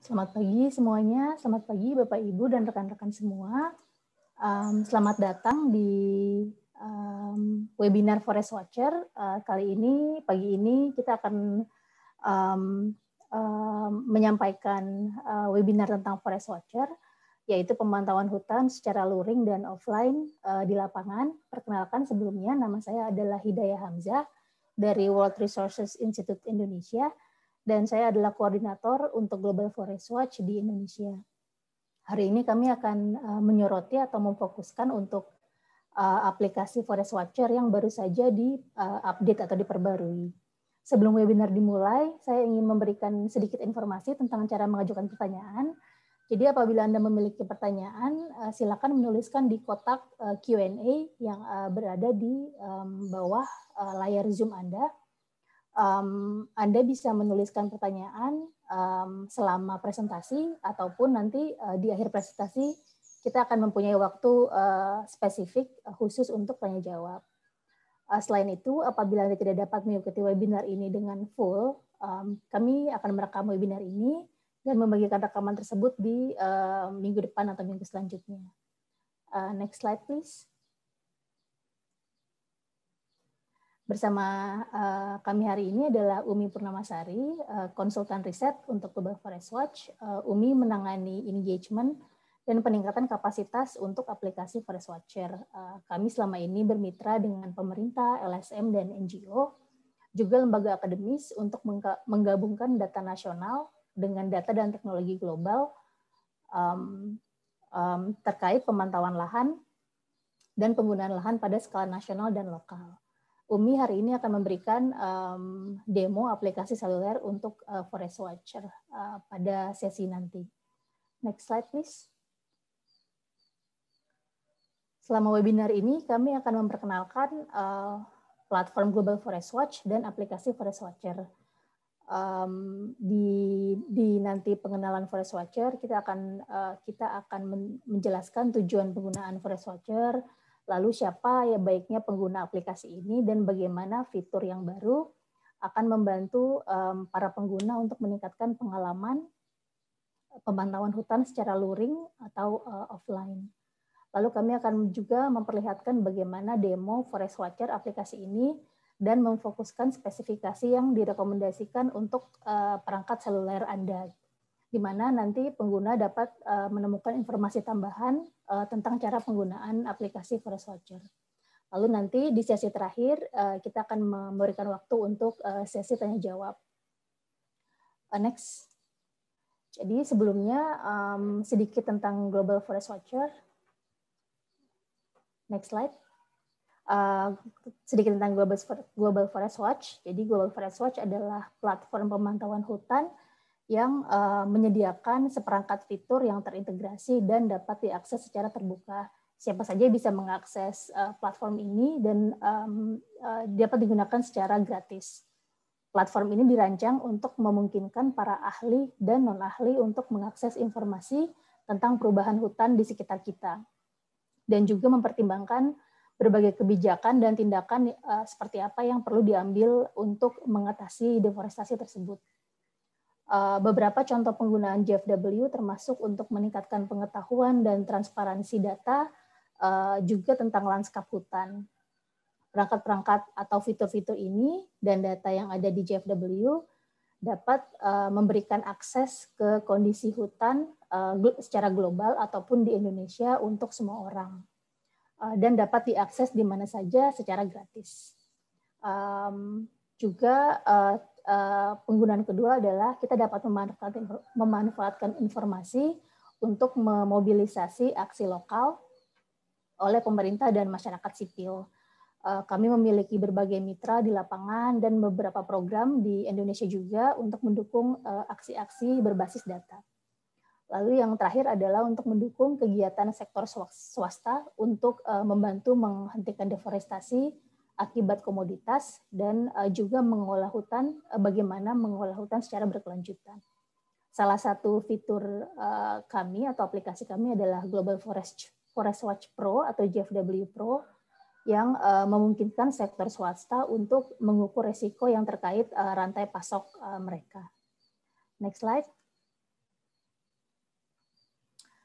Selamat pagi semuanya, selamat pagi Bapak Ibu dan rekan-rekan semua. Selamat datang di webinar Forest Watcher. Kali ini, pagi ini kita akan menyampaikan webinar tentang Forest Watcher, yaitu pemantauan hutan secara luring dan offline di lapangan. Perkenalkan sebelumnya, nama saya adalah Hidayah Hamzah dari World Resources Institute Indonesia, dan saya adalah koordinator untuk Global Forest Watch di Indonesia. Hari ini kami akan menyoroti atau memfokuskan untuk aplikasi Forest Watcher yang baru saja di-update atau diperbarui. Sebelum webinar dimulai, saya ingin memberikan sedikit informasi tentang cara mengajukan pertanyaan. Jadi apabila Anda memiliki pertanyaan, silakan menuliskan di kotak Q&A yang berada di bawah layar Zoom Anda. Anda bisa menuliskan pertanyaan selama presentasi ataupun nanti di akhir presentasi kita akan mempunyai waktu spesifik khusus untuk tanya jawab. Selain itu, apabila Anda tidak dapat mengikuti webinar ini dengan full, kami akan merekam webinar ini dan membagikan rekaman tersebut di minggu depan atau minggu selanjutnya. Next slide, please. Bersama kami hari ini adalah Umi Purnamasari, konsultan riset untuk Global Forest Watch. Umi menangani engagement dan peningkatan kapasitas untuk aplikasi Forest Watcher. Kami selama ini bermitra dengan pemerintah, LSM, dan NGO, juga lembaga akademis untuk menggabungkan data nasional dengan data dan teknologi global terkait pemantauan lahan dan penggunaan lahan pada skala nasional dan lokal. Umi hari ini akan memberikan demo aplikasi seluler untuk Forest Watcher pada sesi nanti. Next slide, please. Selama webinar ini, kami akan memperkenalkan platform Global Forest Watch dan aplikasi Forest Watcher. Di nanti pengenalan Forest Watcher, kita akan menjelaskan tujuan penggunaan Forest Watcher, lalu siapa ya baiknya pengguna aplikasi ini, dan bagaimana fitur yang baru akan membantu para pengguna untuk meningkatkan pengalaman pemantauan hutan secara luring atau offline. Lalu kami akan juga memperlihatkan bagaimana demo Forest Watcher aplikasi ini dan memfokuskan spesifikasi yang direkomendasikan untuk perangkat seluler Anda, di mana nanti pengguna dapat menemukan informasi tambahan tentang cara penggunaan aplikasi Forest Watcher. Lalu nanti di sesi terakhir kita akan memberikan waktu untuk sesi tanya jawab. Next. Jadi sebelumnya sedikit tentang Global Forest Watcher. Next slide. Sedikit tentang Global Forest Watch. Jadi Global Forest Watch adalah platform pemantauan hutan yang menyediakan seperangkat fitur yang terintegrasi dan dapat diakses secara terbuka. Siapa saja bisa mengakses platform ini dan dapat digunakan secara gratis. Platform ini dirancang untuk memungkinkan para ahli dan non-ahli untuk mengakses informasi tentang perubahan hutan di sekitar kita, dan juga mempertimbangkan berbagai kebijakan dan tindakan seperti apa yang perlu diambil untuk mengatasi deforestasi tersebut. Beberapa contoh penggunaan GFW termasuk untuk meningkatkan pengetahuan dan transparansi data, juga tentang lanskap hutan. Perangkat-perangkat atau fitur-fitur ini dan data yang ada di GFW dapat memberikan akses ke kondisi hutan secara global ataupun di Indonesia untuk semua orang, dan dapat diakses di mana saja secara gratis. Juga penggunaan kedua adalah kita dapat memanfaatkan informasi untuk memobilisasi aksi lokal oleh pemerintah dan masyarakat sipil. Kami memiliki berbagai mitra di lapangan dan beberapa program di Indonesia juga untuk mendukung aksi-aksi berbasis data. Lalu yang terakhir adalah untuk mendukung kegiatan sektor swasta untuk membantu menghentikan deforestasi akibat komoditas dan juga mengolah hutan, bagaimana mengolah hutan secara berkelanjutan. Salah satu fitur kami atau aplikasi kami adalah Global Forest Watch Pro atau GFW Pro, yang memungkinkan sektor swasta untuk mengukur risiko yang terkait rantai pasok mereka. Next slide.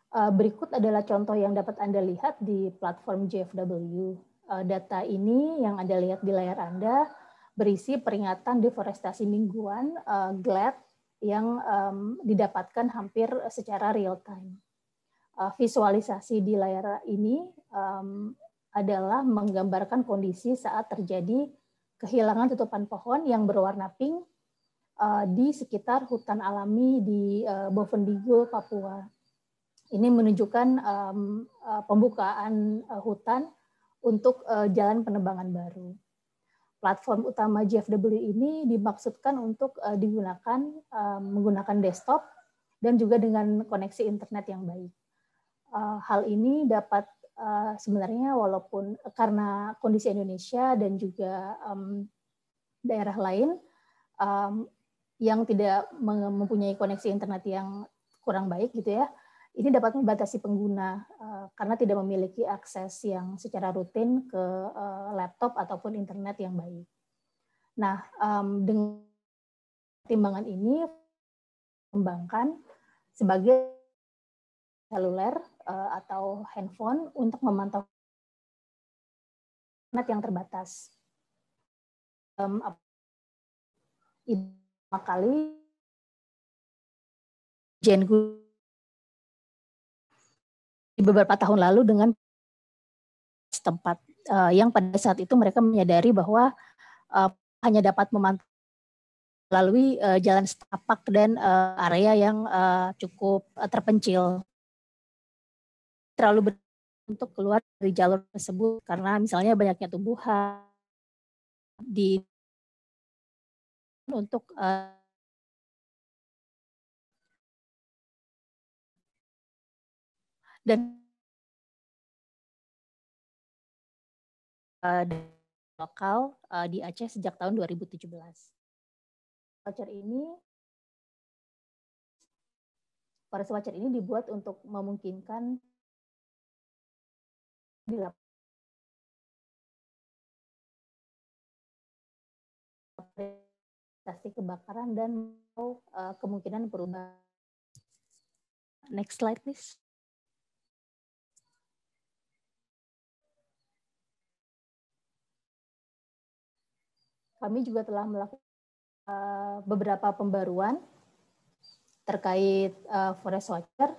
Berikut adalah contoh yang dapat Anda lihat di platform JFW. Data ini yang Anda lihat di layar Anda berisi peringatan deforestasi mingguan GLAD yang didapatkan hampir secara real time. Visualisasi di layar ini adalah menggambarkan kondisi saat terjadi kehilangan tutupan pohon yang berwarna pink di sekitar hutan alami di Bovendigul, Papua. Ini menunjukkan pembukaan hutan untuk jalan penebangan baru. Platform utama JFW ini dimaksudkan untuk digunakan menggunakan desktop dan juga dengan koneksi internet yang baik. Hal ini dapat sebenarnya walaupun karena kondisi Indonesia dan juga daerah lain yang tidak mempunyai koneksi internet yang kurang baik gitu ya, ini dapat membatasi pengguna karena tidak memiliki akses yang secara rutin ke laptop ataupun internet yang baik. Nah, dengan pertimbangan ini dikembangkan sebagai seluler atau handphone untuk memantau internet yang terbatas. Pertama kali Jengu beberapa tahun lalu dengan setempat yang pada saat itu mereka menyadari bahwa hanya dapat memantau melalui jalan setapak dan area yang cukup terpencil. Terlalu untuk keluar dari jalur tersebut karena misalnya banyaknya tumbuhan di untuk dan lokal di Aceh sejak tahun 2017. Forest Watcher ini dibuat untuk memungkinkan dilaporkan kebakaran dan kemungkinan perubahan. Next slide, please. Kami juga telah melakukan beberapa pembaruan terkait Forest Watcher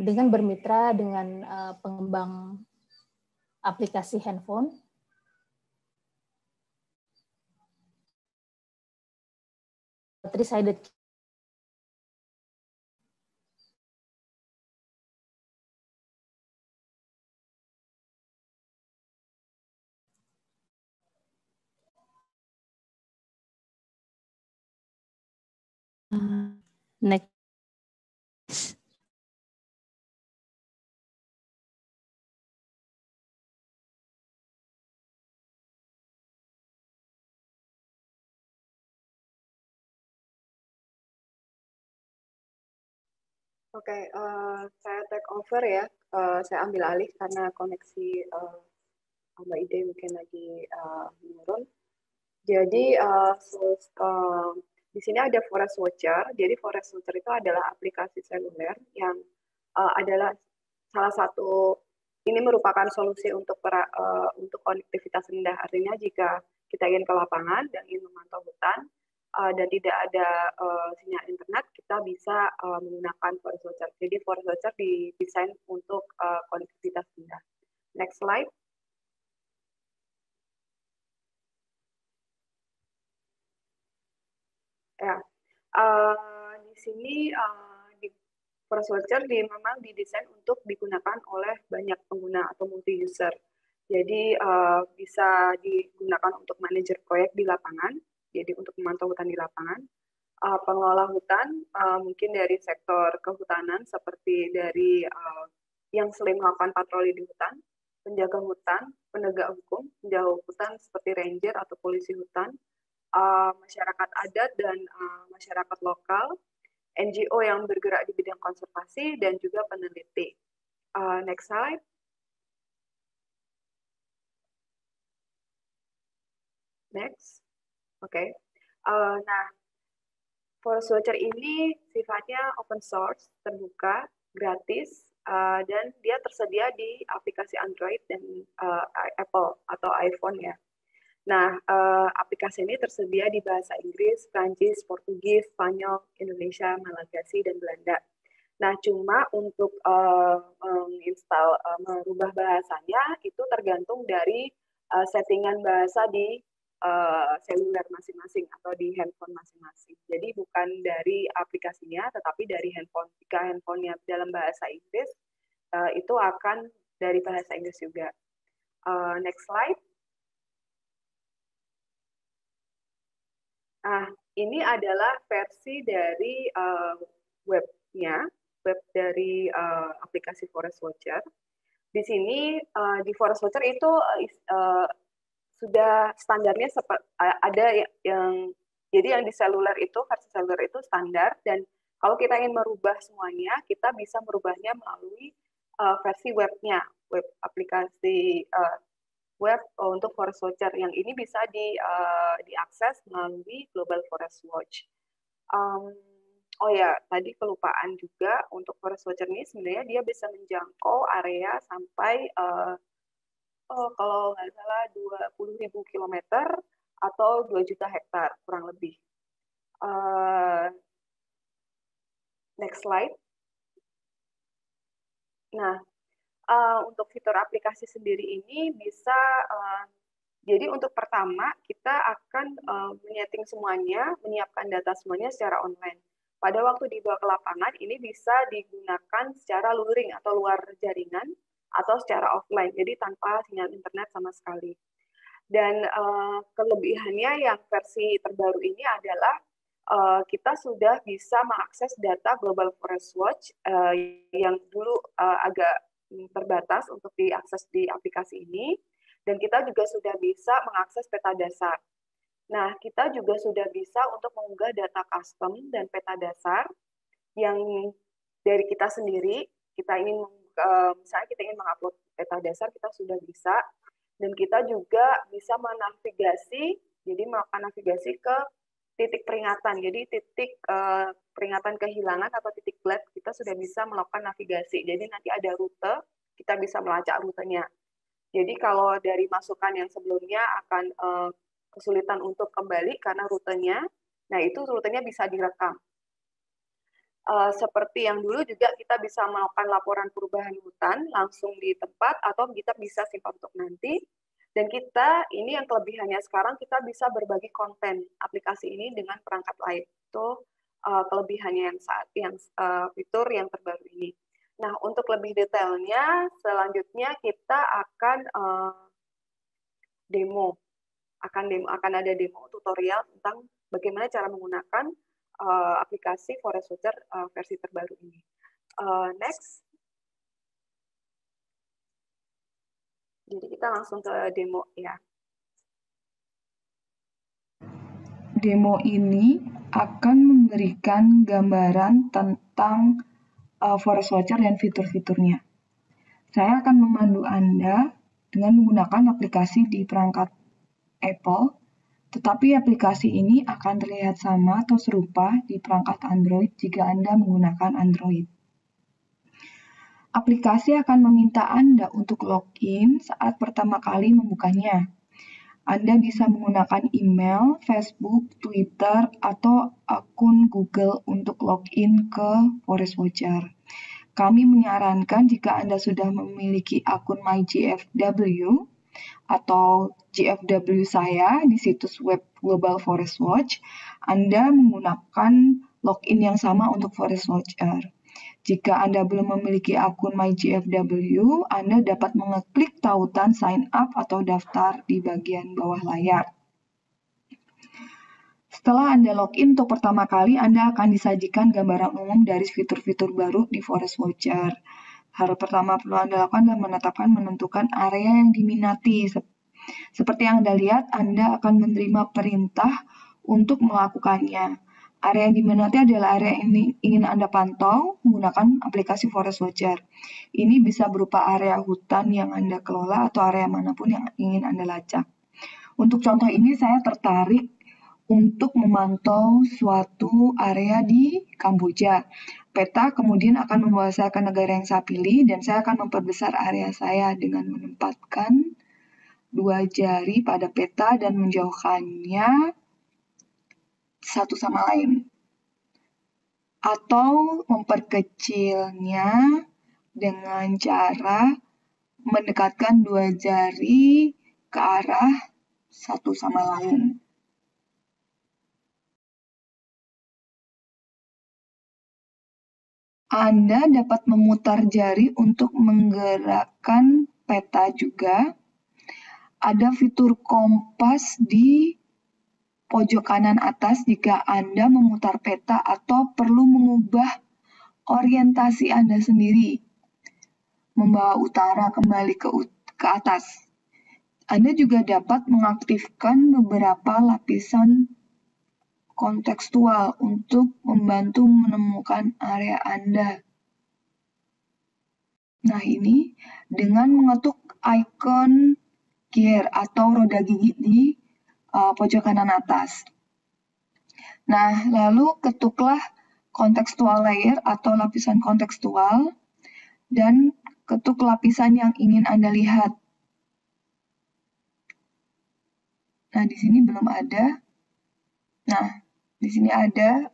dengan bermitra dengan pengembang aplikasi handphone. Three-sided next. Oke, saya take over ya. Saya ambil alih karena koneksi Mbak Ide mungkin lagi menurun. Jadi di sini ada Forest Watcher. Jadi Forest Watcher itu adalah aplikasi seluler yang adalah salah satu, ini merupakan solusi untuk konektivitas rendah. Artinya jika kita ingin ke lapangan dan ingin memantau hutan dan tidak ada sinyal internet, kita bisa menggunakan Forest Watcher. Jadi Forest Watcher didesain untuk konektivitas rendah. Next slide. Ya, di sini di Forest Watcher memang didesain untuk digunakan oleh banyak pengguna atau multi user. Jadi bisa digunakan untuk manajer proyek di lapangan, jadi untuk memantau hutan di lapangan. Pengelola hutan mungkin dari sektor kehutanan seperti dari yang sering melakukan patroli di hutan, penjaga hutan, penegak hukum, penjaga hutan seperti ranger atau polisi hutan, masyarakat adat dan masyarakat lokal, NGO yang bergerak di bidang konservasi, dan juga peneliti. Next slide. Next. Oke. Nah, Forest Watcher ini sifatnya open source, terbuka, gratis dan dia tersedia di aplikasi Android dan Apple atau iPhone ya. Nah, aplikasi ini tersedia di bahasa Inggris, Prancis, Portugis, Spanyol, Indonesia, Malagasy, dan Belanda. Nah, cuma untuk menginstal, merubah bahasanya itu tergantung dari settingan bahasa di seluler masing-masing atau di handphone masing-masing. Jadi bukan dari aplikasinya, tetapi dari handphone. Jika handphonenya dalam bahasa Inggris, itu akan dari bahasa Inggris juga. Next slide. Nah, ini adalah versi dari webnya, web dari aplikasi Forest Watcher. Di sini di Forest Watcher itu sudah standarnya ada yang jadi yang di seluler itu versi seluler itu standar, dan kalau kita ingin merubah semuanya, kita bisa merubahnya melalui versi webnya, web aplikasi web untuk Forest Watcher yang ini bisa diakses melalui Global Forest Watch. Oh ya, tadi kelupaan juga untuk Forest Watcher ini sebenarnya dia bisa menjangkau area sampai kalau nggak salah 20.000 kilometer atau 2 juta hektar kurang lebih. Next slide. Nah, untuk fitur aplikasi sendiri ini bisa, jadi untuk pertama kita akan menyeting semuanya, menyiapkan data semuanya secara online. Pada waktu dibawa ke lapangan, ini bisa digunakan secara luring atau luar jaringan, atau secara offline, jadi tanpa sinyal internet sama sekali. Dan kelebihannya yang versi terbaru ini adalah kita sudah bisa mengakses data Global Forest Watch yang dulu agak terbatas untuk diakses di aplikasi ini, dan kita juga sudah bisa mengakses peta dasar. Nah, kita juga sudah bisa untuk mengunggah data custom dan peta dasar yang dari kita sendiri. Kita ingin, misalnya kita ingin mengupload peta dasar, kita sudah bisa, dan kita juga bisa menavigasi, jadi melakukan navigasi ke titik peringatan. Jadi titik peringatan kehilangan atau titik flat, kita sudah bisa melakukan navigasi. Jadi nanti ada rute, kita bisa melacak rutenya. Jadi kalau dari masukan yang sebelumnya akan kesulitan untuk kembali karena rutenya, nah itu rutenya bisa direkam. Seperti yang dulu juga kita bisa melakukan laporan perubahan hutan langsung di tempat, atau kita bisa simpan untuk nanti. Dan kita, ini yang kelebihannya sekarang, kita bisa berbagi konten aplikasi ini dengan perangkat lain. Itu kelebihannya yang fitur yang terbaru ini. Nah, untuk lebih detailnya, selanjutnya kita akan demo. Akan ada demo tutorial tentang bagaimana cara menggunakan aplikasi Forest Watcher versi terbaru ini. Next. Jadi kita langsung ke demo ya. Demo ini akan memberikan gambaran tentang Forest Watcher dan fitur-fiturnya. Saya akan memandu Anda dengan menggunakan aplikasi di perangkat Apple, tetapi aplikasi ini akan terlihat sama atau serupa di perangkat Android jika Anda menggunakan Android. Aplikasi akan meminta Anda untuk login saat pertama kali membukanya. Anda bisa menggunakan email, Facebook, Twitter, atau akun Google untuk login ke Forest Watcher. Kami menyarankan jika Anda sudah memiliki akun MyGFW atau GFW saya di situs web Global Forest Watch, Anda menggunakan login yang sama untuk Forest Watcher. Jika Anda belum memiliki akun MyGFW, Anda dapat mengeklik tautan sign up atau daftar di bagian bawah layar. Setelah Anda login untuk pertama kali, Anda akan disajikan gambaran umum dari fitur-fitur baru di Forest Watcher. Hal pertama perlu Anda lakukan adalah menentukan area yang diminati. Seperti yang Anda lihat, Anda akan menerima perintah untuk melakukannya. Area yang diminati adalah area yang ingin Anda pantau menggunakan aplikasi Forest Watcher. Ini bisa berupa area hutan yang Anda kelola atau area manapun yang ingin Anda lacak. Untuk contoh ini saya tertarik untuk memantau suatu area di Kamboja. Peta kemudian akan membawa saya ke negara yang saya pilih dan saya akan memperbesar area saya dengan menempatkan 2 jari pada peta dan menjauhkannya satu sama lain. Atau memperkecilnya dengan cara mendekatkan 2 jari ke arah satu sama lain. Anda dapat memutar jari untuk menggerakkan peta juga. Ada fitur kompas di pojok kanan atas jika Anda memutar peta atau perlu mengubah orientasi Anda sendiri. Membawa utara kembali ke atas. Anda juga dapat mengaktifkan beberapa lapisan kontekstual untuk membantu menemukan area Anda. Nah, ini dengan mengetuk icon gear atau roda gigi di pojok kanan atas. Nah, lalu ketuklah kontekstual layer atau lapisan kontekstual dan ketuk lapisan yang ingin Anda lihat. Nah, di sini belum ada. Nah, di sini ada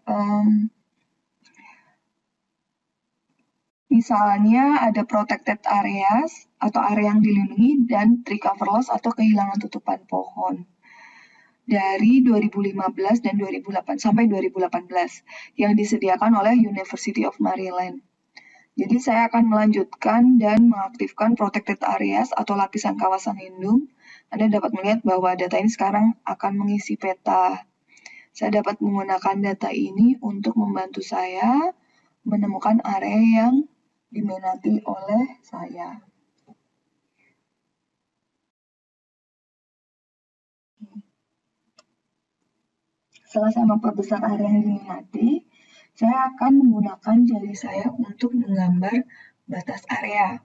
misalnya ada protected areas atau area yang dilindungi dan tree cover loss atau kehilangan tutupan pohon dari 2015 dan 2008 sampai 2018 yang disediakan oleh University of Maryland. Jadi saya akan melanjutkan dan mengaktifkan protected areas atau lapisan kawasan lindung. Anda dapat melihat bahwa data ini sekarang akan mengisi peta. Saya dapat menggunakan data ini untuk membantu saya menemukan area yang diminati oleh saya. Setelah saya memperbesar area yang diminati, saya akan menggunakan jari saya untuk menggambar batas area.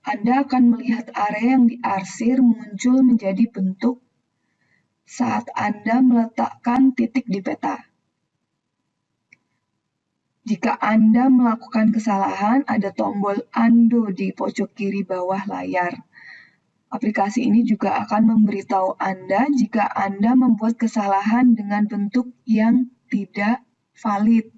Anda akan melihat area yang diarsir muncul menjadi bentuk saat Anda meletakkan titik di peta. Jika Anda melakukan kesalahan, ada tombol undo di pojok kiri bawah layar. Aplikasi ini juga akan memberitahu Anda jika Anda membuat kesalahan dengan bentuk yang tidak valid.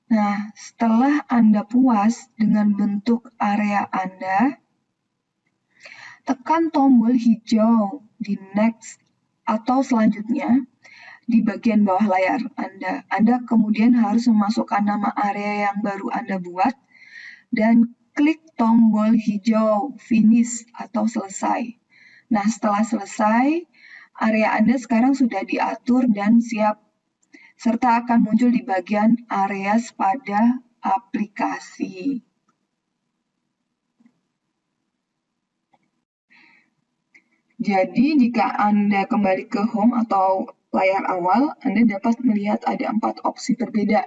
Nah, setelah Anda puas dengan bentuk area Anda, tekan tombol hijau di next atau selanjutnya di bagian bawah layar Anda. Anda kemudian harus memasukkan nama area yang baru Anda buat dan klik tombol hijau finish atau selesai. Nah, setelah selesai, area Anda sekarang sudah diatur dan siap, serta akan muncul di bagian areas pada aplikasi. Jadi, jika Anda kembali ke home atau layar awal, Anda dapat melihat ada 4 opsi berbeda.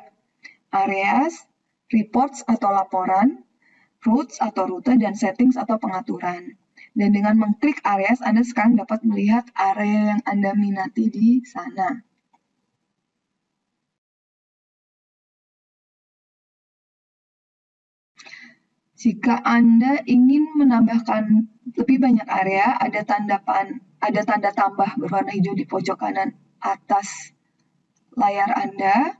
Areas, reports atau laporan, routes atau rute, dan settings atau pengaturan. Dan dengan mengklik areas, Anda sekarang dapat melihat area yang Anda minati di sana. Jika Anda ingin menambahkan lebih banyak area, ada tanda tambah berwarna hijau di pojok kanan atas layar Anda.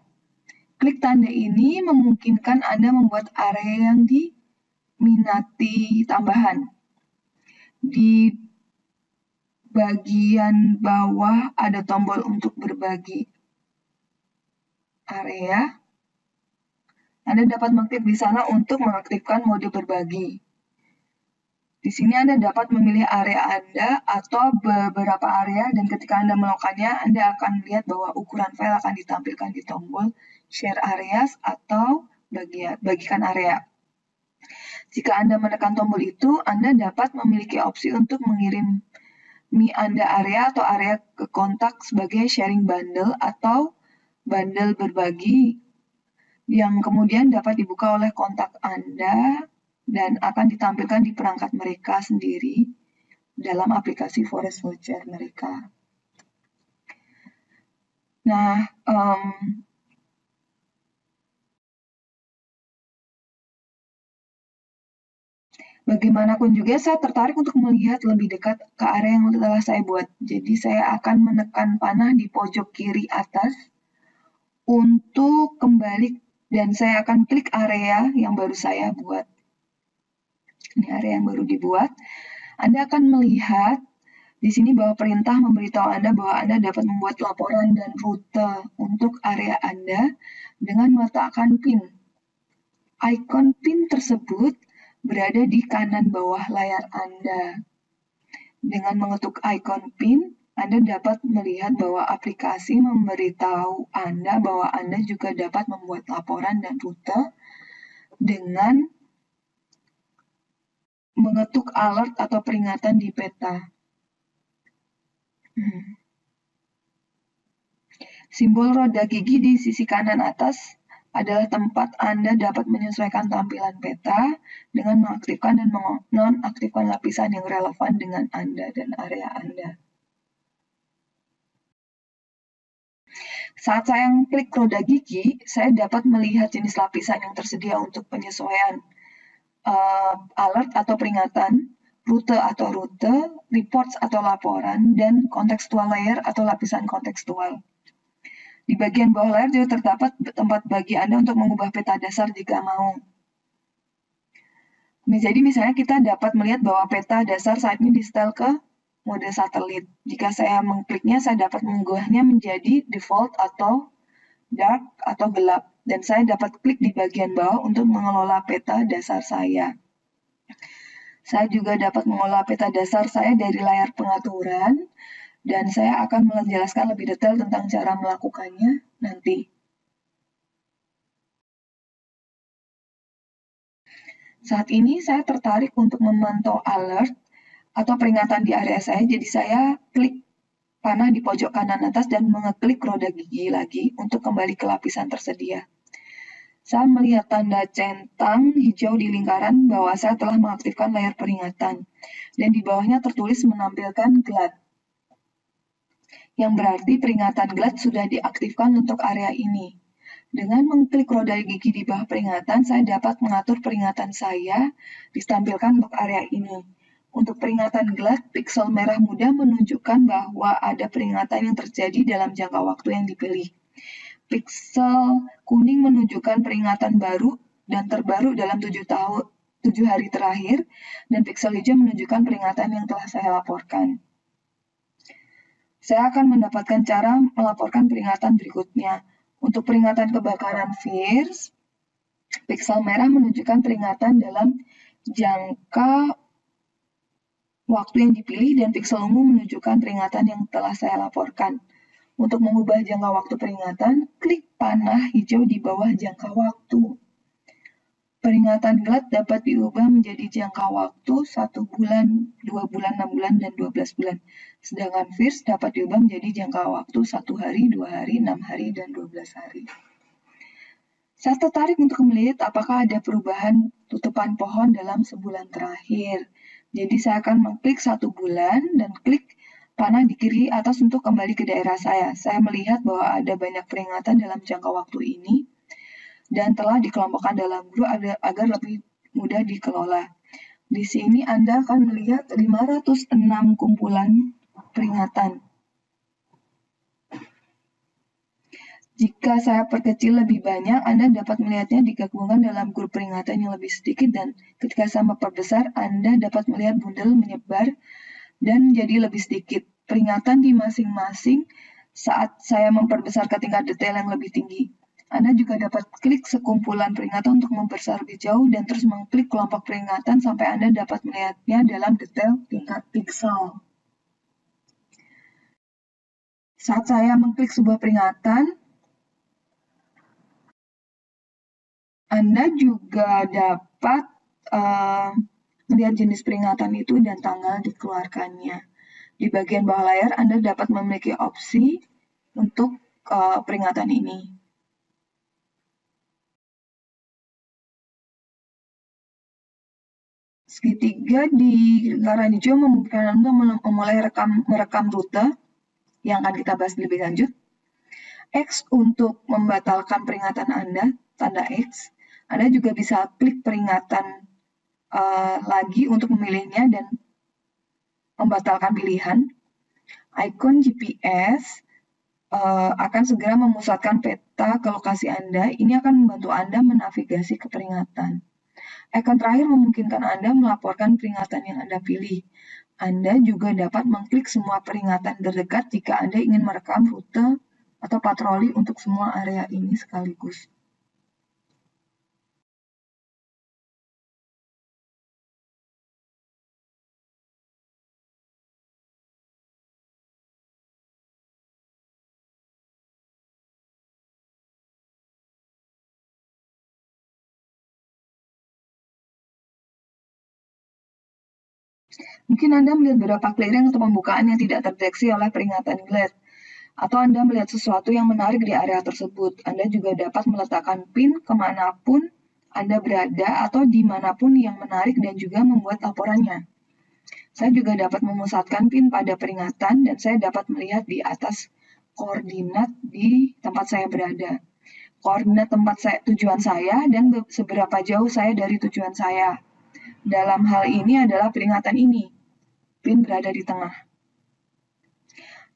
Klik tanda ini memungkinkan Anda membuat area yang diminati tambahan. Di bagian bawah ada tombol untuk berbagi area. Anda dapat mengklik di sana untuk mengaktifkan mode berbagi. Di sini Anda dapat memilih area Anda atau beberapa area, dan ketika Anda melakukannya, Anda akan melihat bahwa ukuran file akan ditampilkan di tombol Share Areas atau bagikan area. Jika Anda menekan tombol itu, Anda dapat memiliki opsi untuk mengirimi Anda area atau area ke kontak sebagai sharing bundle atau bundle berbagi. yang kemudian dapat dibuka oleh kontak Anda dan akan ditampilkan di perangkat mereka sendiri dalam aplikasi Forest Watcher mereka. Nah, bagaimanapun juga saya tertarik untuk melihat lebih dekat ke area yang telah saya buat. Jadi saya akan menekan panah di pojok kiri atas untuk kembali dan saya akan klik area yang baru saya buat. Ini area yang baru dibuat. Anda akan melihat di sini bahwa perintah memberitahu Anda bahwa Anda dapat membuat laporan dan rute untuk area Anda dengan meletakkan pin. Icon pin tersebut berada di kanan bawah layar Anda. Dengan mengetuk icon pin, Anda dapat melihat bahwa aplikasi memberitahu Anda bahwa Anda juga dapat membuat laporan dan rute dengan mengetuk alert atau peringatan di peta. Simbol roda gigi di sisi kanan atas adalah tempat Anda dapat menyesuaikan tampilan peta dengan mengaktifkan dan menonaktifkan lapisan yang relevan dengan Anda dan area Anda. Saat saya klik roda gigi, saya dapat melihat jenis lapisan yang tersedia untuk penyesuaian alert atau peringatan, rute atau rute, reports atau laporan, dan contextual layer atau lapisan kontekstual. Di bagian bawah layar juga terdapat tempat bagi Anda untuk mengubah peta dasar jika mau. Jadi misalnya kita dapat melihat bahwa peta dasar saat ini di-setel ke mode satelit. Jika saya mengkliknya, saya dapat mengubahnya menjadi default atau dark atau gelap. Dan saya dapat klik di bagian bawah untuk mengelola peta dasar saya. Saya juga dapat mengelola peta dasar saya dari layar pengaturan, dan saya akan menjelaskan lebih detail tentang cara melakukannya nanti. Saat ini saya tertarik untuk memantau alert atau peringatan di area saya, jadi saya klik panah di pojok kanan atas dan mengeklik roda gigi lagi untuk kembali ke lapisan tersedia. Saya melihat tanda centang hijau di lingkaran bahwa saya telah mengaktifkan layar peringatan, dan di bawahnya tertulis menampilkan GLAD, yang berarti peringatan GLAD sudah diaktifkan untuk area ini. Dengan mengklik roda gigi di bawah peringatan, saya dapat mengatur peringatan saya ditampilkan untuk area ini. Untuk peringatan GLAD, piksel merah muda menunjukkan bahwa ada peringatan yang terjadi dalam jangka waktu yang dipilih. Piksel kuning menunjukkan peringatan baru dan terbaru dalam 7 hari terakhir, dan piksel hijau menunjukkan peringatan yang telah saya laporkan. Saya akan mendapatkan cara melaporkan peringatan berikutnya. Untuk peringatan kebakaran VIRS, piksel merah menunjukkan peringatan dalam jangka waktu yang dipilih, dan piksel ungu menunjukkan peringatan yang telah saya laporkan. Untuk mengubah jangka waktu peringatan, klik panah hijau di bawah jangka waktu. Peringatan GLAD dapat diubah menjadi jangka waktu 1 bulan, 2 bulan, 6 bulan, dan 12 bulan. Sedangkan VIRS dapat diubah menjadi jangka waktu 1 hari, 2 hari, 6 hari, dan 12 hari. Saya tertarik untuk melihat apakah ada perubahan tutupan pohon dalam sebulan terakhir. Jadi saya akan mengklik 1 bulan dan klik panah di kiri atas untuk kembali ke daerah saya. Saya melihat bahwa ada banyak peringatan dalam jangka waktu ini dan telah dikelompokkan dalam grup agar lebih mudah dikelola. Di sini Anda akan melihat 506 kumpulan peringatan. Jika saya perkecil lebih banyak, Anda dapat melihatnya digabungkan dalam grup peringatan yang lebih sedikit, dan ketika saya memperbesar, Anda dapat melihat bundel menyebar dan menjadi lebih sedikit. Peringatan di masing-masing saat saya memperbesar ke tingkat detail yang lebih tinggi. Anda juga dapat klik sekumpulan peringatan untuk membesar lebih jauh dan terus mengklik kelompok peringatan sampai Anda dapat melihatnya dalam detail tingkat piksel. Saat saya mengklik sebuah peringatan, Anda juga dapat melihat jenis peringatan itu dan tanggal dikeluarkannya. Di bagian bawah layar, Anda dapat memiliki opsi untuk peringatan ini. Segitiga di lingkaran hijau memungkinkan Anda memulai merekam rute yang akan kita bahas lebih lanjut. X untuk membatalkan peringatan Anda, tanda X. Anda juga bisa klik peringatan lagi untuk memilihnya dan membatalkan pilihan. Icon GPS akan segera memusatkan peta ke lokasi Anda. Ini akan membantu Anda menavigasi ke peringatan. Icon terakhir memungkinkan Anda melaporkan peringatan yang Anda pilih. Anda juga dapat mengklik semua peringatan terdekat jika Anda ingin merekam rute atau patroli untuk semua area ini sekaligus. Mungkin Anda melihat beberapa clearing atau pembukaan yang tidak terdeteksi oleh peringatan glad, atau Anda melihat sesuatu yang menarik di area tersebut. Anda juga dapat meletakkan pin kemanapun Anda berada atau dimanapun yang menarik dan juga membuat laporannya. Saya juga dapat memusatkan pin pada peringatan dan saya dapat melihat di atas koordinat di tempat saya berada. Koordinat tujuan saya dan seberapa jauh saya dari tujuan saya. Dalam hal ini adalah peringatan ini. Pin berada di tengah.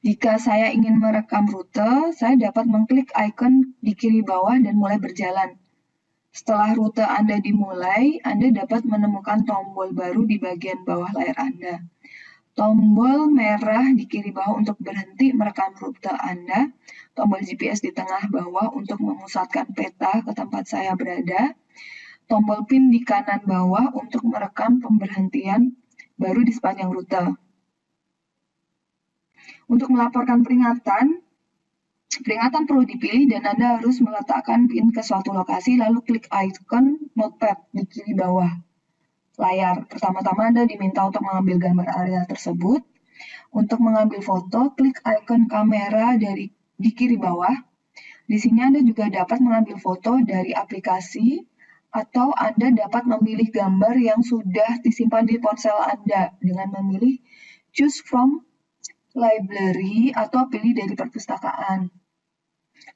Jika saya ingin merekam rute, saya dapat mengklik icon di kiri bawah dan mulai berjalan. Setelah rute Anda dimulai, Anda dapat menemukan tombol baru di bagian bawah layar Anda. Tombol merah di kiri bawah untuk berhenti merekam rute Anda, tombol GPS di tengah bawah untuk memusatkan peta ke tempat saya berada, tombol pin di kanan bawah untuk merekam pemberhentian baru di sepanjang rute. Untuk melaporkan peringatan perlu dipilih dan Anda harus meletakkan pin ke suatu lokasi lalu klik icon notepad di kiri bawah layar. Pertama-tama Anda diminta untuk mengambil gambar area tersebut. Untuk mengambil foto, klik icon kamera di kiri bawah. Di sini Anda juga dapat mengambil foto dari aplikasi atau Anda dapat memilih gambar yang sudah disimpan di ponsel Anda dengan memilih choose from library atau pilih dari perpustakaan.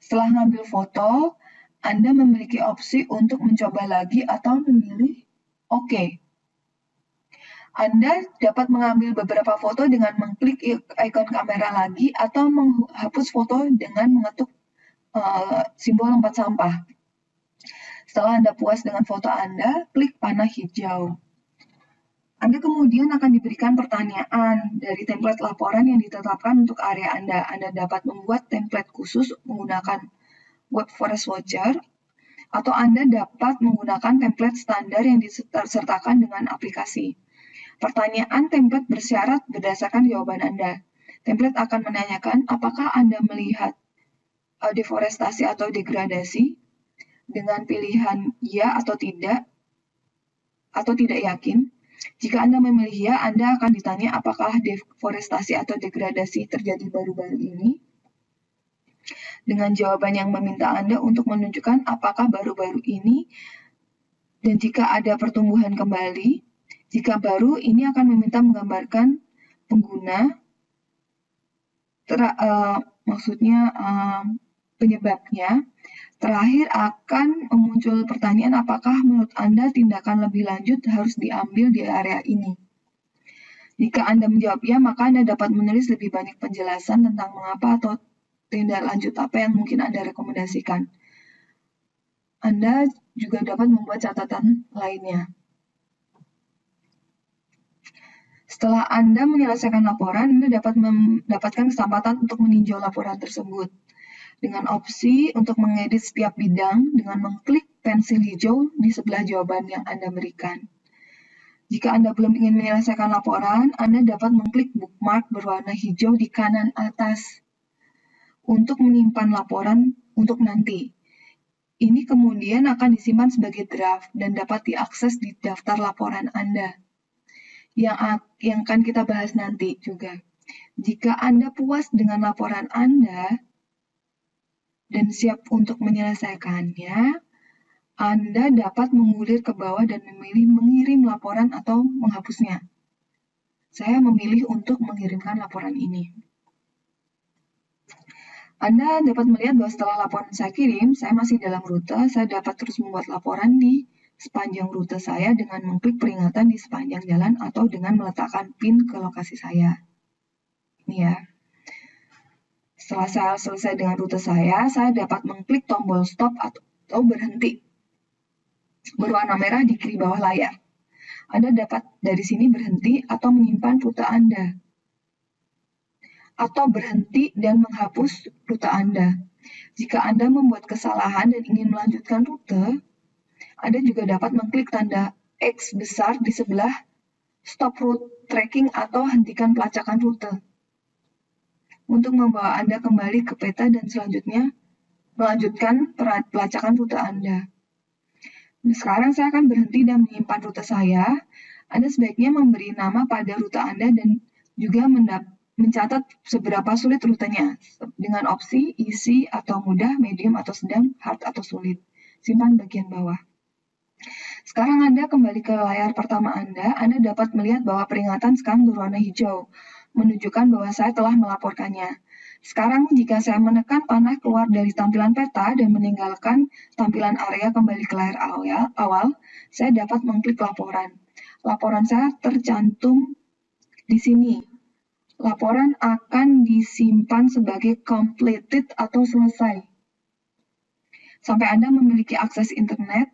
Setelah mengambil foto, Anda memiliki opsi untuk mencoba lagi atau memilih OK. Anda dapat mengambil beberapa foto dengan mengklik ikon kamera lagi atau menghapus foto dengan mengetuk simbol lompat sampah. Setelah Anda puas dengan foto Anda, klik panah hijau. Anda kemudian akan diberikan pertanyaan dari template laporan yang ditetapkan untuk area Anda. Anda dapat membuat template khusus menggunakan Web Forest Watcher, atau Anda dapat menggunakan template standar yang disertakan dengan aplikasi. Pertanyaan template bersyarat berdasarkan jawaban Anda. Template akan menanyakan apakah Anda melihat deforestasi atau degradasi dengan pilihan ya atau tidak yakin. Jika Anda memilih ya, Anda akan ditanya apakah deforestasi atau degradasi terjadi baru-baru ini. Dengan jawaban yang meminta Anda untuk menunjukkan apakah baru-baru ini, dan jika ada pertumbuhan kembali. Jika baru, ini akan meminta menggambarkan pengguna, penyebabnya. Terakhir akan muncul pertanyaan apakah menurut Anda tindakan lebih lanjut harus diambil di area ini. Jika Anda menjawab ya, maka Anda dapat menulis lebih banyak penjelasan tentang mengapa atau tindak lanjut apa yang mungkin Anda rekomendasikan. Anda juga dapat membuat catatan lainnya. Setelah Anda menyelesaikan laporan, Anda dapat mendapatkan kesempatan untuk meninjau laporan tersebut. Dengan opsi untuk mengedit setiap bidang dengan mengklik pensil hijau di sebelah jawaban yang Anda berikan. Jika Anda belum ingin menyelesaikan laporan, Anda dapat mengklik bookmark berwarna hijau di kanan atas untuk menyimpan laporan untuk nanti. Ini kemudian akan disimpan sebagai draft dan dapat diakses di daftar laporan Anda yang akan kita bahas nanti juga. Jika Anda puas dengan laporan Anda dan siap untuk menyelesaikannya, Anda dapat mengulir ke bawah dan memilih mengirim laporan atau menghapusnya. Saya memilih untuk mengirimkan laporan ini. Anda dapat melihat bahwa setelah laporan saya kirim, saya masih dalam rute, saya dapat terus membuat laporan di sepanjang rute saya dengan mengklik peringatan di sepanjang jalan atau dengan meletakkan pin ke lokasi saya. Ini ya. Setelah saya selesai dengan rute saya dapat mengklik tombol stop atau berhenti berwarna merah di kiri bawah layar. Anda dapat dari sini berhenti atau menyimpan rute Anda, atau berhenti dan menghapus rute Anda. Jika Anda membuat kesalahan dan ingin melanjutkan rute, Anda juga dapat mengklik tanda X besar di sebelah stop route tracking atau hentikan pelacakan rute untuk membawa Anda kembali ke peta dan selanjutnya melanjutkan pelacakan rute Anda. Nah, sekarang saya akan berhenti dan menyimpan rute saya. Anda sebaiknya memberi nama pada rute Anda dan juga mencatat seberapa sulit rutenya dengan opsi easy atau mudah, medium atau sedang, hard atau sulit. Simpan bagian bawah. Sekarang Anda kembali ke layar pertama Anda dapat melihat bahwa peringatan sekarang berwarna hijau, menunjukkan bahwa saya telah melaporkannya. Sekarang jika saya menekan panah keluar dari tampilan peta dan meninggalkan tampilan area kembali ke layar awal, saya dapat mengklik laporan. Laporan saya tercantum di sini. Laporan akan disimpan sebagai completed atau selesai. Sampai Anda memiliki akses internet,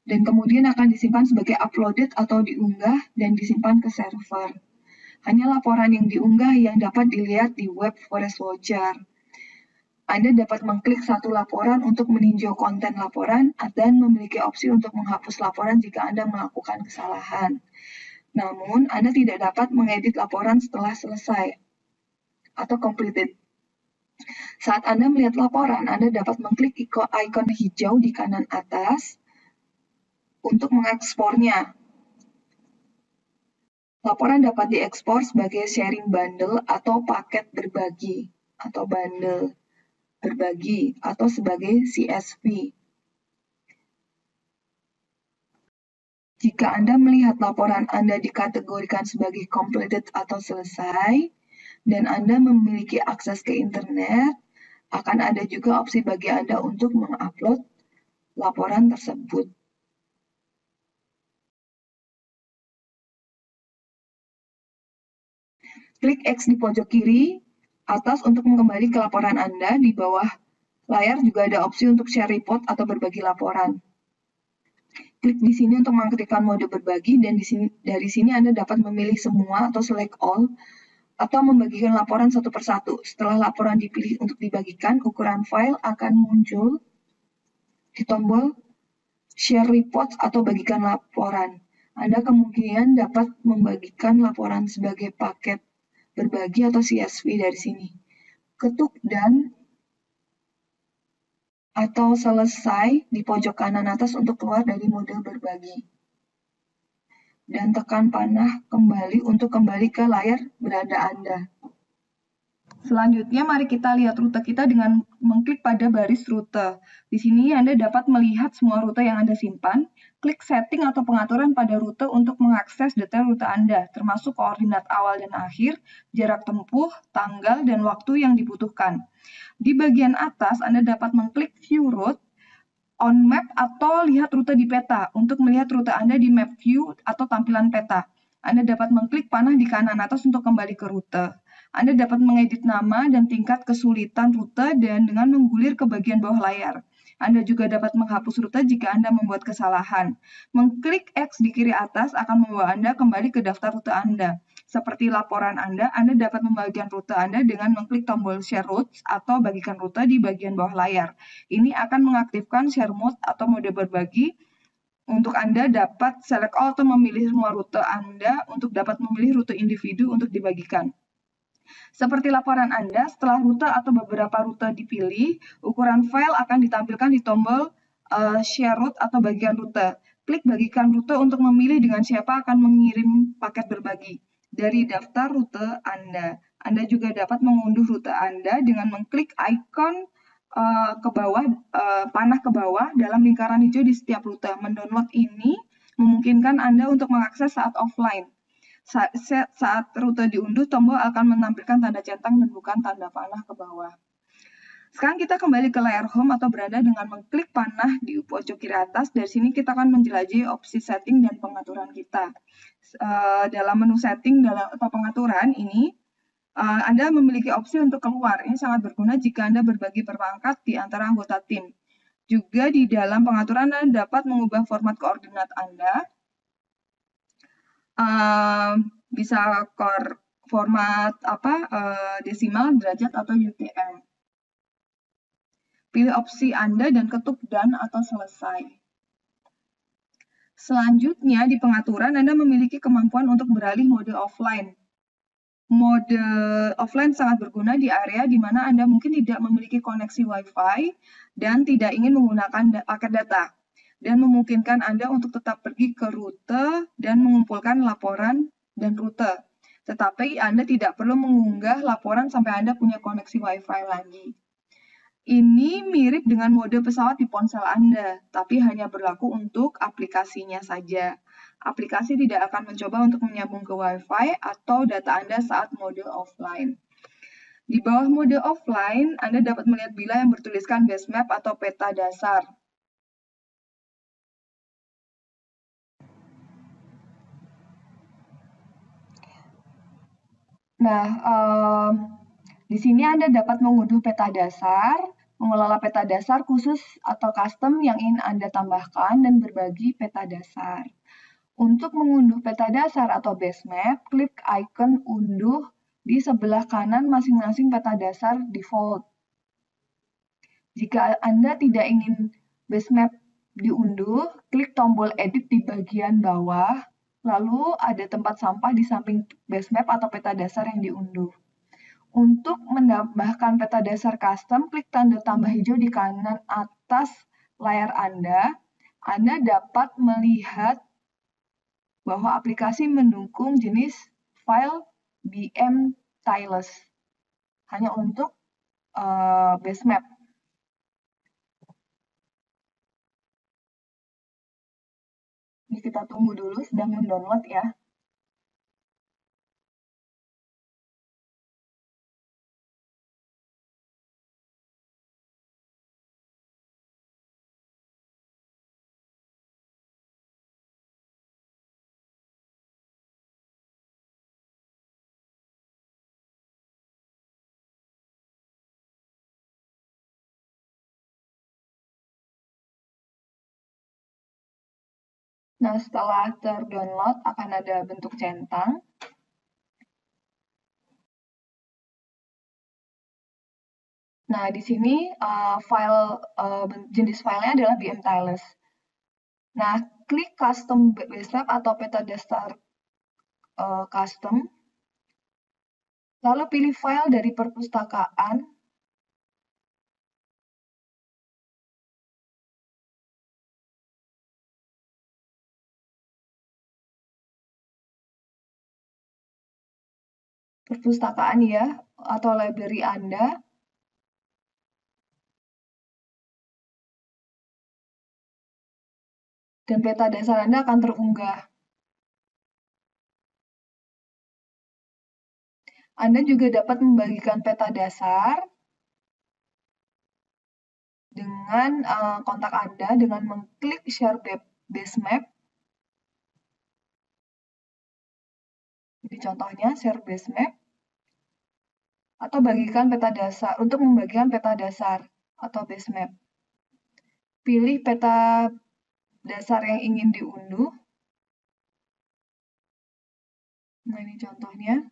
dan kemudian akan disimpan sebagai uploaded atau diunggah dan disimpan ke server. Hanya laporan yang diunggah yang dapat dilihat di web Forest Watcher. Anda dapat mengklik satu laporan untuk meninjau konten laporan dan memiliki opsi untuk menghapus laporan jika Anda melakukan kesalahan. Namun, Anda tidak dapat mengedit laporan setelah selesai atau completed. Saat Anda melihat laporan, Anda dapat mengklik ikon hijau di kanan atas untuk mengekspornya. Laporan dapat diekspor sebagai sharing bundle atau paket berbagi atau bundle berbagi atau sebagai CSV. Jika Anda melihat laporan Anda dikategorikan sebagai completed atau selesai dan Anda memiliki akses ke internet, akan ada juga opsi bagi Anda untuk mengupload laporan tersebut. Klik X di pojok kiri atas untuk kembali ke laporan Anda. Di bawah layar juga ada opsi untuk share report atau berbagi laporan. Klik di sini untuk mengaktifkan mode berbagi dan dari sini Anda dapat memilih semua atau select all atau membagikan laporan satu persatu. Setelah laporan dipilih untuk dibagikan, ukuran file akan muncul di tombol share report atau bagikan laporan. Anda kemungkinan dapat membagikan laporan sebagai paket berbagi atau CSV dari sini. Ketuk dan atau selesai di pojok kanan atas untuk keluar dari mode berbagi. Dan tekan panah kembali untuk kembali ke layar beranda Anda. Selanjutnya, mari kita lihat rute kita dengan mengklik pada baris rute. Di sini Anda dapat melihat semua rute yang Anda simpan. Klik setting atau pengaturan pada rute untuk mengakses detail rute Anda, termasuk koordinat awal dan akhir, jarak tempuh, tanggal, dan waktu yang dibutuhkan. Di bagian atas, Anda dapat mengklik View Route on Map atau lihat rute di peta untuk melihat rute Anda di Map View atau tampilan peta. Anda dapat mengklik panah di kanan atas untuk kembali ke rute. Anda dapat mengedit nama dan tingkat kesulitan rute dan dengan menggulir ke bagian bawah layar. Anda juga dapat menghapus rute jika Anda membuat kesalahan. Mengklik X di kiri atas akan membawa Anda kembali ke daftar rute Anda. Seperti laporan Anda dapat membagikan rute Anda dengan mengklik tombol Share Routes atau bagikan rute di bagian bawah layar. Ini akan mengaktifkan Share Mode atau mode berbagi. Untuk Anda dapat select all atau memilih semua rute Anda untuk dapat memilih rute individu untuk dibagikan. Seperti laporan Anda, setelah rute atau beberapa rute dipilih, ukuran file akan ditampilkan di tombol Share Route atau bagian rute. Klik bagikan rute untuk memilih dengan siapa akan mengirim paket berbagi. Dari daftar rute Anda. Anda juga dapat mengunduh rute Anda dengan mengklik ikon ke bawah, panah ke bawah dalam lingkaran hijau di setiap rute. Mendownload ini memungkinkan Anda untuk mengakses saat offline. Saat rute diunduh, tombol akan menampilkan tanda centang dan bukan tanda panah ke bawah. Sekarang kita kembali ke layar home atau beranda dengan mengklik panah di pojok kiri atas. Dari sini kita akan menjelajahi opsi setting dan pengaturan kita. Dalam menu setting atau pengaturan ini, Anda memiliki opsi untuk keluar. Ini sangat berguna jika Anda berbagi perangkat di antara anggota tim. Juga di dalam pengaturan Anda dapat mengubah format koordinat Anda. Bisa format desimal, derajat, atau UTM. Pilih opsi Anda dan ketuk done atau selesai. Selanjutnya, di pengaturan Anda memiliki kemampuan untuk beralih mode offline. Mode offline sangat berguna di area di mana Anda mungkin tidak memiliki koneksi Wi-Fi dan tidak ingin menggunakan paket data, dan memungkinkan Anda untuk tetap pergi ke rute dan mengumpulkan laporan dan rute. Tetapi Anda tidak perlu mengunggah laporan sampai Anda punya koneksi Wi-Fi lagi. Ini mirip dengan mode pesawat di ponsel Anda, tapi hanya berlaku untuk aplikasinya saja. Aplikasi tidak akan mencoba untuk menyambung ke Wi-Fi atau data Anda saat mode offline. Di bawah mode offline, Anda dapat melihat bila yang bertuliskan base map atau peta dasar. Nah, di sini Anda dapat mengunduh peta dasar, mengelola peta dasar khusus atau custom yang ingin Anda tambahkan, dan berbagi peta dasar. Untuk mengunduh peta dasar atau base map, klik icon unduh di sebelah kanan masing-masing peta dasar default. Jika Anda tidak ingin base map diunduh, klik tombol edit di bagian bawah, lalu ada tempat sampah di samping base map atau peta dasar yang diunduh. Untuk menambahkan peta dasar custom, klik tanda tambah hijau di kanan atas layar Anda. Anda dapat melihat bahwa aplikasi mendukung jenis file BM Tiles hanya untuk base map. Ini kita tunggu dulu, sedang mendownload ya. Nah, setelah terdownload akan ada bentuk centang. Nah, di sini jenis filenya adalah BM Tiles. Nah, klik custom base map atau peta dasar custom. Lalu pilih file dari perpustakaan. Perpustakaan ya, atau library Anda. Dan peta dasar Anda akan terunggah. Anda juga dapat membagikan peta dasar dengan kontak Anda dengan mengklik share base map. Jadi contohnya share base map atau bagikan peta dasar. Untuk membagikan peta dasar atau base map, pilih peta dasar yang ingin diunduh. Nah, ini contohnya.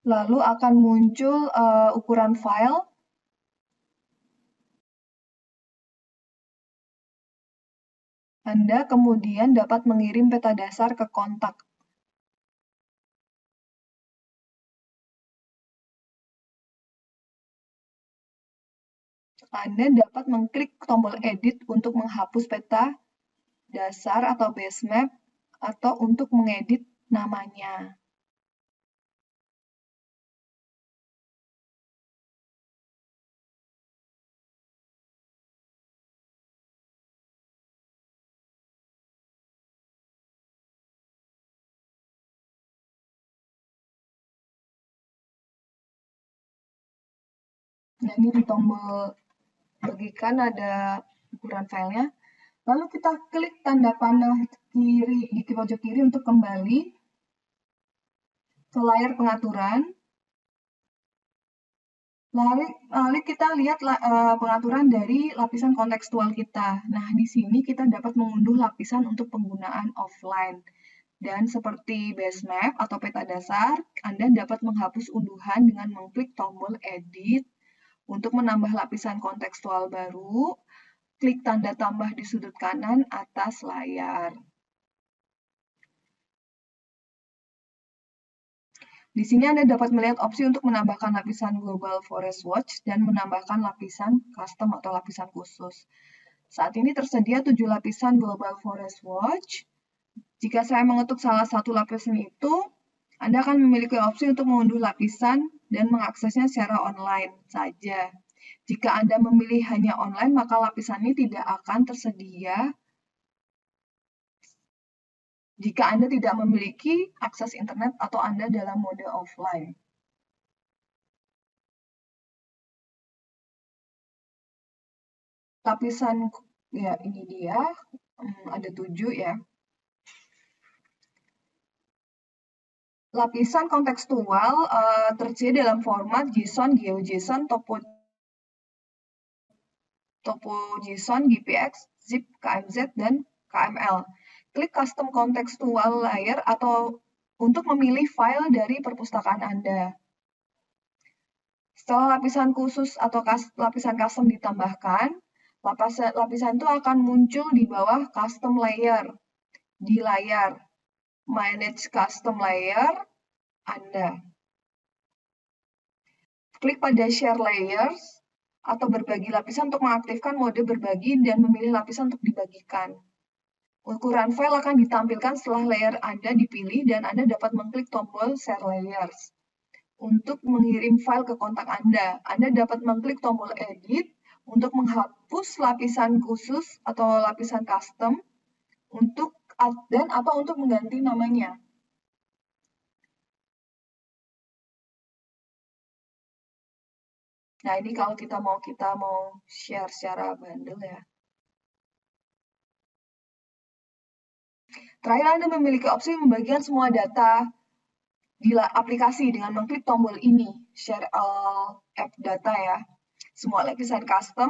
Lalu akan muncul ukuran file. Anda kemudian dapat mengirim peta dasar ke kontak. Anda dapat mengklik tombol edit untuk menghapus peta dasar atau base map atau untuk mengedit namanya. Nah, ini di tombol bagikan ada ukuran filenya. Lalu kita klik tanda panah kiri di pojok kiri untuk kembali ke layar pengaturan. Lalu kita lihat pengaturan dari lapisan kontekstual kita. Nah, di sini kita dapat mengunduh lapisan untuk penggunaan offline. Dan seperti base map atau peta dasar, Anda dapat menghapus unduhan dengan mengklik tombol edit untuk menambah lapisan kontekstual baru. Klik tanda tambah di sudut kanan atas layar. Di sini Anda dapat melihat opsi untuk menambahkan lapisan Global Forest Watch dan menambahkan lapisan custom atau lapisan khusus. Saat ini tersedia 7 lapisan Global Forest Watch. Jika saya mengetuk salah satu lapisan itu, Anda akan memiliki opsi untuk mengunduh lapisan dan mengaksesnya secara online saja. Jika Anda memilih hanya online, maka lapisan ini tidak akan tersedia jika Anda tidak memiliki akses internet atau Anda dalam mode offline. Lapisan, ya ini dia, ada 7 ya. Lapisan kontekstual tersedia dalam format JSON, GeoJSON, TopoJSON, GPX, ZIP, KMZ, dan KML. Klik custom kontekstual layer atau untuk memilih file dari perpustakaan Anda. Setelah lapisan khusus atau lapisan custom ditambahkan, lapisan itu akan muncul di bawah custom layer di layar Manage Custom Layer Anda. Klik pada Share Layers atau berbagi lapisan untuk mengaktifkan mode berbagi dan memilih lapisan untuk dibagikan. Ukuran file akan ditampilkan setelah layer Anda dipilih dan Anda dapat mengklik tombol Share Layers. Untuk mengirim file ke kontak Anda, Anda dapat mengklik tombol Edit untuk menghapus lapisan khusus atau lapisan custom atau untuk mengganti namanya. Nah, ini kalau kita mau share secara bundle ya. Terakhir, Anda memiliki opsi membagikan semua data di aplikasi dengan mengklik tombol ini, Share All App Data ya. Semua lapisan custom,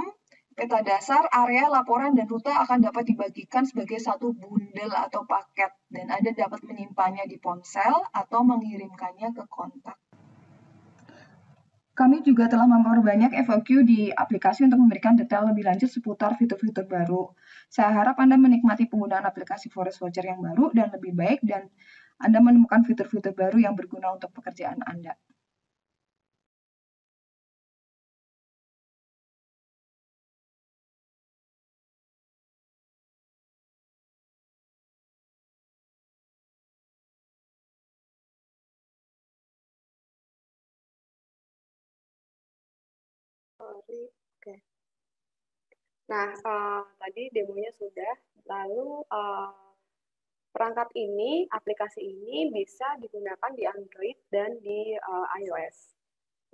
peta dasar, area, laporan, dan rute akan dapat dibagikan sebagai satu bundle atau paket, dan Anda dapat menyimpannya di ponsel atau mengirimkannya ke kontak. Kami juga telah memperbanyak FAQ di aplikasi untuk memberikan detail lebih lanjut seputar fitur-fitur baru. Saya harap Anda menikmati penggunaan aplikasi Forest Watcher yang baru dan lebih baik, dan Anda menemukan fitur-fitur baru yang berguna untuk pekerjaan Anda. Oke. Nah, tadi demonya sudah. Lalu perangkat ini, aplikasi ini bisa digunakan di Android dan di iOS.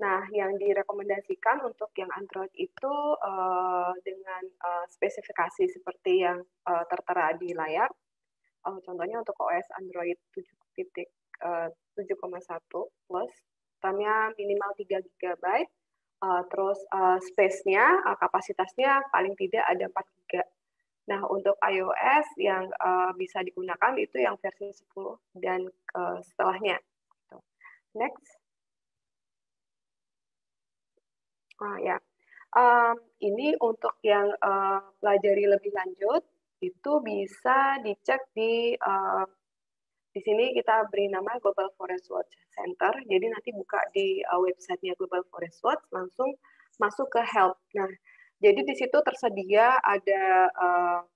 Nah, yang direkomendasikan untuk yang Android itu dengan spesifikasi seperti yang tertera di layar. Contohnya untuk OS Android 7.1 plus, RAM-nya minimal 3 GB, terus space-nya, kapasitasnya paling tidak ada 4 GB. Nah, untuk iOS yang bisa digunakan itu yang versi 10 dan setelahnya. Next. Ya. Ini untuk yang pelajari lebih lanjut, itu bisa dicek di sini kita beri nama Global Forest Watch Center. Jadi nanti buka di websitenya Global Forest Watch, langsung masuk ke Help. Nah, Jadi di situ tersedia ada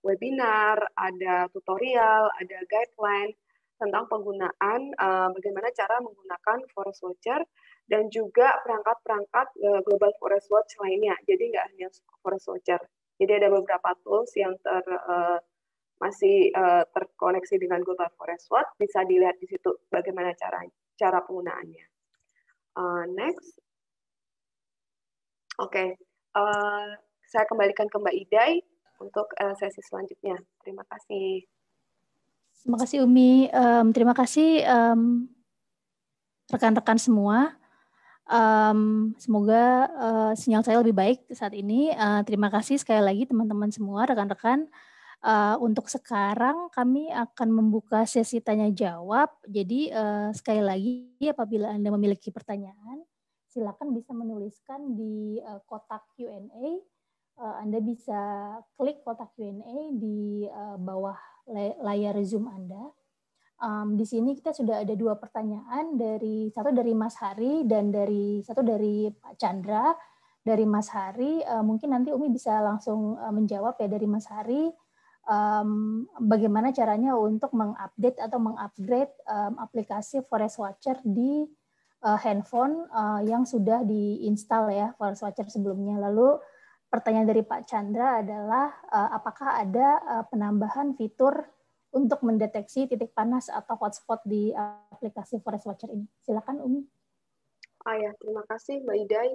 webinar, ada tutorial, ada guideline tentang penggunaan bagaimana cara menggunakan Forest Watcher dan juga perangkat-perangkat Global Forest Watch lainnya. Jadi nggak hanya Forest Watcher. Jadi ada beberapa tools yang masih terkoneksi dengan Global Forest Watch, bisa dilihat di situ bagaimana cara penggunaannya. Next. Oke. Saya kembalikan ke Mbak Idai untuk sesi selanjutnya. Terima kasih. Terima kasih Umi. Terima kasih rekan-rekan semua. Semoga sinyal saya lebih baik saat ini. Terima kasih sekali lagi teman-teman semua, rekan-rekan. Untuk sekarang kami akan membuka sesi tanya jawab. Jadi sekali lagi apabila Anda memiliki pertanyaan, silakan bisa menuliskan di kotak Q&A. Anda bisa klik kotak Q&A di bawah layar Zoom Anda. Di sini kita sudah ada 2 pertanyaan, satu dari Mas Hari dan satu dari Pak Chandra. Dari Mas Hari, mungkin nanti Umi bisa langsung menjawab ya dari Mas Hari. Bagaimana caranya untuk mengupdate atau mengupgrade aplikasi Forest Watcher di handphone yang sudah diinstal ya Forest Watcher sebelumnya. Lalu pertanyaan dari Pak Chandra adalah apakah ada penambahan fitur untuk mendeteksi titik panas atau hotspot di aplikasi Forest Watcher ini? Silakan Umi. Ya, terima kasih Mbak Idai.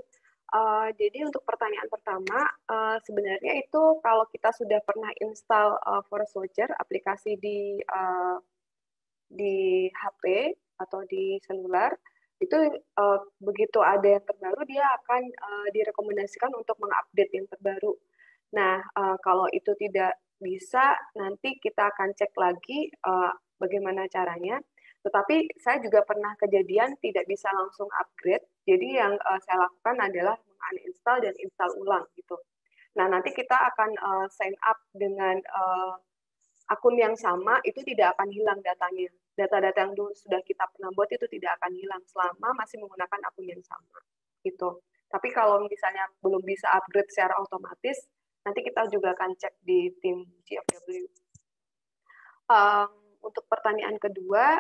Jadi untuk pertanyaan pertama, sebenarnya itu kalau kita sudah pernah install Forest Watcher aplikasi di HP atau di selular, itu begitu ada yang terbaru dia akan direkomendasikan untuk mengupdate yang terbaru. Nah, kalau itu tidak bisa, nanti kita akan cek lagi bagaimana caranya. Tetapi saya juga pernah kejadian tidak bisa langsung upgrade. Jadi yang saya lakukan adalah uninstall dan install ulang gitu. Nah, nanti kita akan sign up dengan akun yang sama, itu tidak akan hilang datanya. Data-data yang dulu sudah kita pernah buat itu tidak akan hilang selama masih menggunakan akun yang sama. Gitu. Tapi kalau misalnya belum bisa upgrade secara otomatis, nanti kita juga akan cek di tim GFW. Untuk pertanyaan kedua,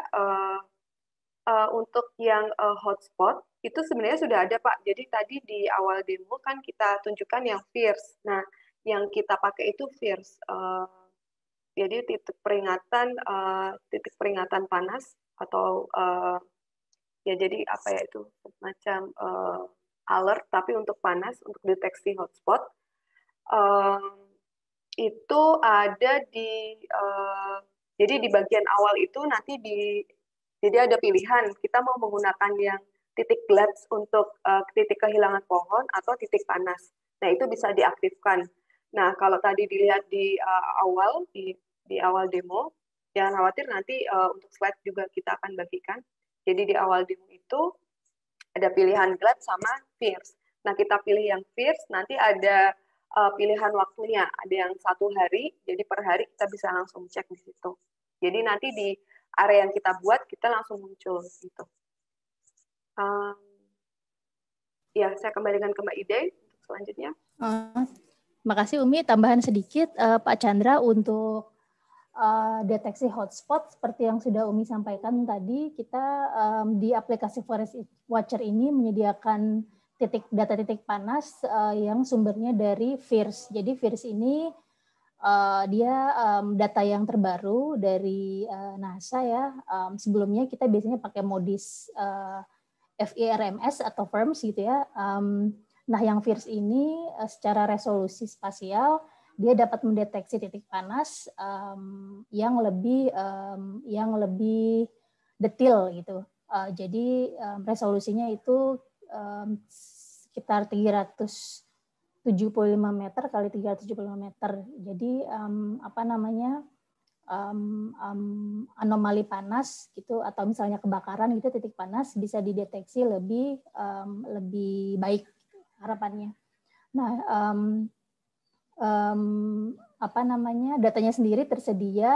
untuk yang hotspot, itu sebenarnya sudah ada Pak. Jadi tadi di awal demo kan kita tunjukkan yang fierce. Nah, yang kita pakai itu fierce. Jadi titik peringatan panas atau ya jadi apa ya itu semacam alert tapi untuk panas untuk deteksi hotspot itu ada jadi di bagian awal itu nanti jadi ada pilihan kita mau menggunakan yang titik glance untuk titik kehilangan pohon atau titik panas. Nah itu bisa diaktifkan. Nah kalau tadi dilihat di awal di awal demo, jangan khawatir nanti untuk slide juga kita akan bagikan. Jadi di awal demo itu ada pilihan glad sama fierce. Nah kita pilih yang fierce, nanti ada pilihan waktunya, ada yang 1 hari, jadi per hari kita bisa langsung cek di situ. Jadi nanti di area yang kita buat kita langsung muncul gitu. Ya saya kembalikan ke Mbak Ide untuk selanjutnya. Terima kasih Umi. Tambahan sedikit Pak Chandra untuk deteksi hotspot seperti yang sudah Umi sampaikan tadi, kita di aplikasi Forest Watcher ini menyediakan data titik panas yang sumbernya dari FIRS. Jadi FIRS ini dia data yang terbaru dari NASA ya. Sebelumnya kita biasanya pakai modis FIRMS atau FIRMS gitu ya. Nah yang FIRS ini secara resolusi spasial dia dapat mendeteksi titik panas yang lebih detail gitu. Jadi resolusinya itu sekitar 375 meter kali 375 meter. Jadi anomali panas gitu atau misalnya kebakaran gitu titik panas bisa dideteksi lebih baik harapannya. Nah, datanya sendiri tersedia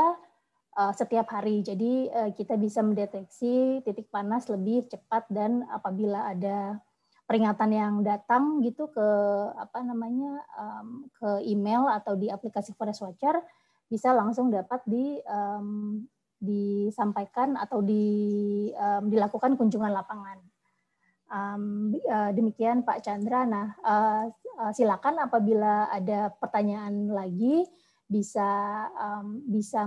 setiap hari. Jadi kita bisa mendeteksi titik panas lebih cepat dan apabila ada peringatan yang datang gitu ke ke email atau di aplikasi Forest Watcher bisa langsung dapat disampaikan atau dilakukan kunjungan lapangan. Demikian Pak Chandra. Nah, silakan apabila ada pertanyaan lagi bisa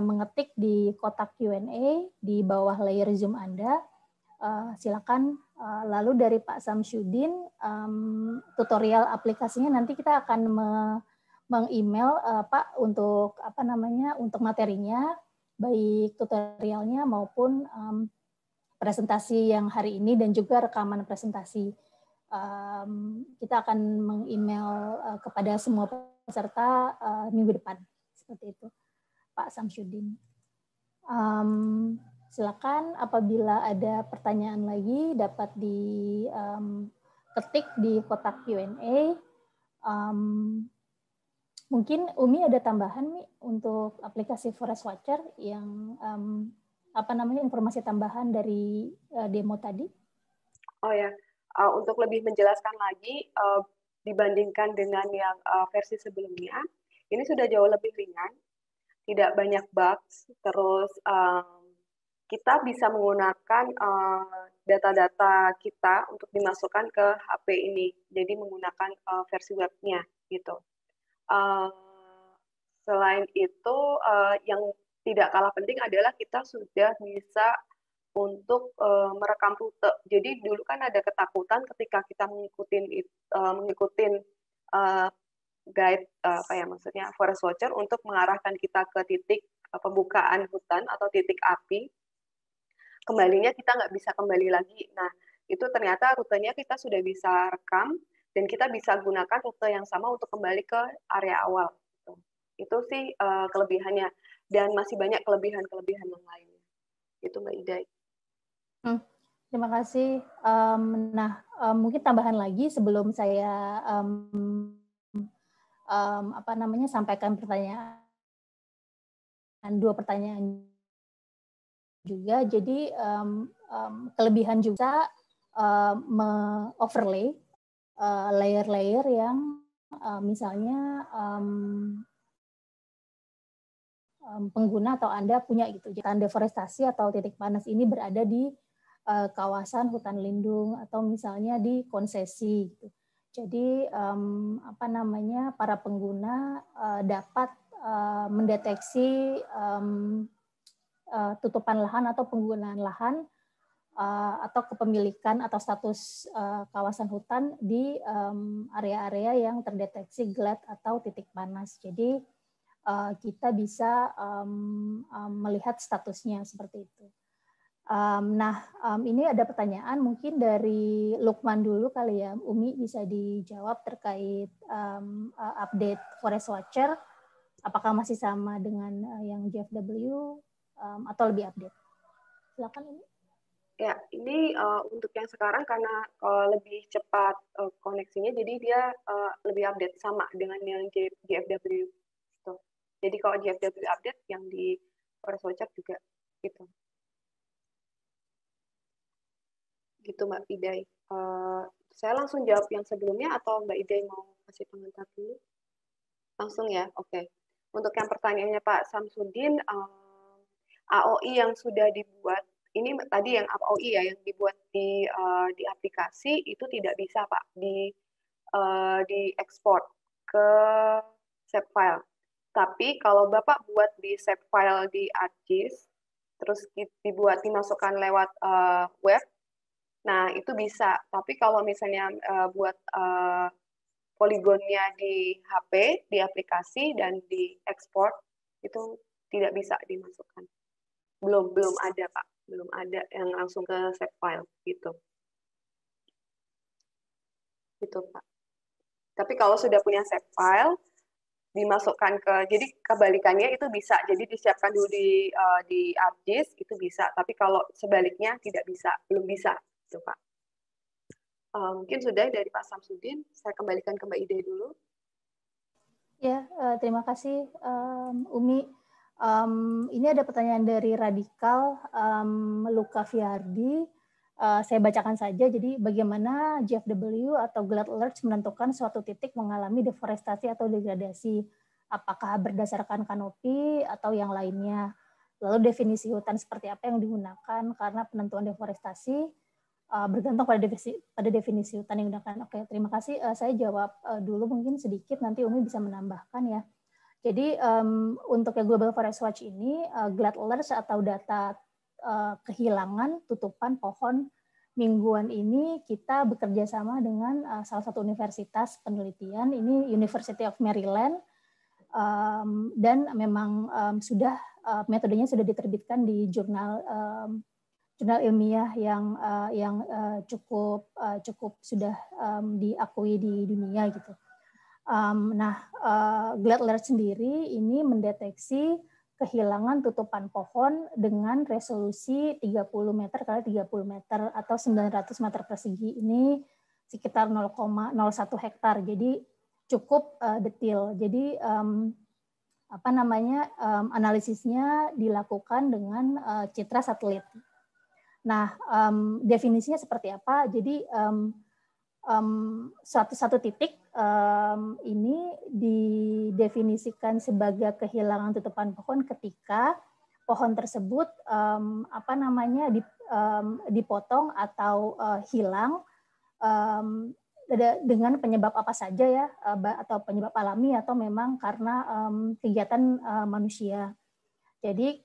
mengetik di kotak Q&A di bawah layer Zoom Anda. Silakan. Lalu dari Pak Samsudin, tutorial aplikasinya nanti kita akan meng-email Pak untuk untuk materinya, baik tutorialnya maupun presentasi yang hari ini dan juga rekaman presentasi. Kita akan meng-email kepada semua peserta minggu depan. Seperti itu, Pak Samsudin. Silakan apabila ada pertanyaan lagi dapat diketik di kotak Q&A. Mungkin Umi ada tambahan nih untuk aplikasi Forest Watcher yang informasi tambahan dari demo tadi? Oh ya, untuk lebih menjelaskan lagi dibandingkan dengan yang versi sebelumnya, ini sudah jauh lebih ringan, tidak banyak bugs, terus kita bisa menggunakan data-data kita untuk dimasukkan ke HP ini, jadi menggunakan versi webnya gitu. Selain itu, yang tidak kalah penting adalah kita sudah bisa untuk merekam rute. Jadi dulu kan ada ketakutan ketika kita mengikutin guide maksudnya Forest Watcher untuk mengarahkan kita ke titik pembukaan hutan atau titik api. Kembalinya kita nggak bisa kembali lagi. Nah, itu ternyata rutenya kita sudah bisa rekam dan kita bisa gunakan rute yang sama untuk kembali ke area awal. Itu sih kelebihannya, dan masih banyak kelebihan-kelebihan yang lainnya. Itu Mbak Ida. Terima kasih. Mungkin tambahan lagi sebelum saya sampaikan dua pertanyaan juga. Jadi kelebihan juga overlay layer-layer yang misalnya pengguna atau Anda punya gitu. Hutan deforestasi atau titik panas ini berada di kawasan hutan lindung atau misalnya di konsesi gitu. Jadi para pengguna dapat mendeteksi tutupan lahan atau penggunaan lahan atau kepemilikan atau status kawasan hutan di area-area yang terdeteksi GLAD atau titik panas. Jadi kita bisa melihat statusnya seperti itu. Ini ada pertanyaan mungkin dari Lukman dulu kali ya, Umi bisa dijawab terkait update Forest Watcher. Apakah masih sama dengan yang GFW atau lebih update? Silakan Umi. Ya, ini untuk yang sekarang karena lebih cepat koneksinya, jadi dia lebih update sama dengan yang GFW. Jadi kalau GFW update, yang di Forest Watcher juga gitu. Gitu Mbak Idai. Saya langsung jawab yang sebelumnya atau Mbak Idai mau kasih komentar dulu? Langsung ya, oke. Untuk yang pertanyaannya Pak Samsudin, AOI yang sudah dibuat, ini tadi yang AOI ya, yang dibuat di aplikasi itu tidak bisa Pak di ekspor ke save file. Tapi kalau Bapak buat di save file di ArcGIS, terus dimasukkan lewat web, nah itu bisa. Tapi kalau misalnya buat poligonnya di HP, di aplikasi, dan di ekspor, itu tidak bisa dimasukkan. Belum ada Pak, belum ada yang langsung ke save file gitu. Gitu Pak. Tapi kalau sudah punya save file, dimasukkan jadi kebalikannya itu bisa. Jadi disiapkan dulu di ArcGIS itu bisa. Tapi kalau sebaliknya tidak bisa, belum bisa, gitu Pak. Mungkin sudah dari Pak Samsudin. Saya kembalikan ke Mbak Ida dulu. Ya, terima kasih Umi. Ini ada pertanyaan dari Radikal Luka Fiardi. saya bacakan saja. Jadi bagaimana GFW atau GLAD Alerts menentukan suatu titik mengalami deforestasi atau degradasi. Apakah berdasarkan kanopi atau yang lainnya. Lalu definisi hutan seperti apa yang digunakan karena penentuan deforestasi bergantung pada definisi hutan yang digunakan. Oke, terima kasih. Saya jawab dulu mungkin sedikit, nanti Umi bisa menambahkan ya. Jadi untuk yang Global Forest Watch ini, GLAD Alerts atau data kehilangan tutupan pohon mingguan ini kita bekerja sama dengan salah satu universitas penelitian, ini University of Maryland, dan memang sudah metodenya sudah diterbitkan di jurnal ilmiah yang cukup sudah diakui di dunia gitu. GLAD Alert sendiri ini mendeteksi kehilangan tutupan pohon dengan resolusi 30 meter kali 30 meter atau 900 meter persegi, ini sekitar 0,01 hektar. Jadi cukup detail. Jadi analisisnya dilakukan dengan citra satelit. Nah, definisinya seperti apa? Jadi satu titik ini didefinisikan sebagai kehilangan tutupan pohon ketika pohon tersebut dipotong atau hilang dengan penyebab apa saja ya, atau penyebab alami atau memang karena kegiatan manusia. Jadi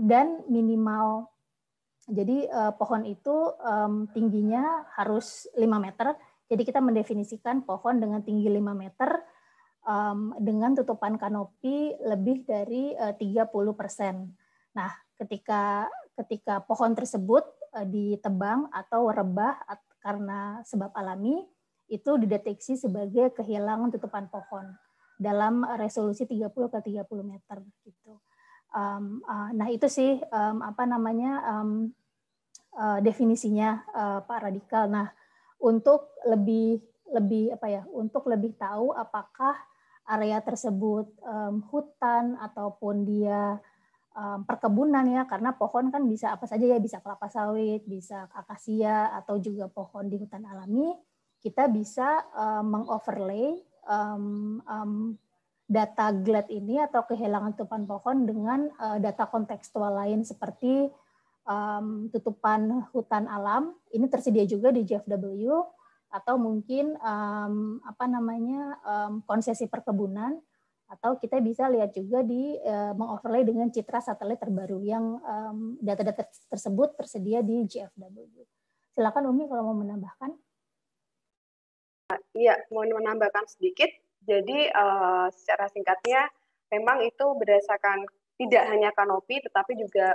dan minimal, jadi pohon itu tingginya harus 5 meter. Jadi kita mendefinisikan pohon dengan tinggi 5 meter dengan tutupan kanopi lebih dari 30%. Nah, ketika pohon tersebut ditebang atau rebah karena sebab alami, itu dideteksi sebagai kehilangan tutupan pohon dalam resolusi 30 ke 30 meter gitu. Nah, itu sih definisinya Pak Radikal. Nah, untuk lebih tahu apakah area tersebut hutan ataupun dia perkebunan ya, karena pohon kan bisa apa saja ya, bisa kelapa sawit, bisa akasia atau juga pohon di hutan alami. Kita bisa mengoverlay data GLAD ini atau kehilangan tutupan pohon dengan data kontekstual lain seperti tutupan hutan alam, ini tersedia juga di GFW, atau mungkin konsesi perkebunan, atau kita bisa lihat juga di mengoverlay dengan citra satelit terbaru yang data-data tersebut tersedia di GFW. Silakan Umi kalau mau menambahkan. Iya, mau menambahkan sedikit. Jadi secara singkatnya, memang itu berdasarkan tidak hanya kanopi, tetapi juga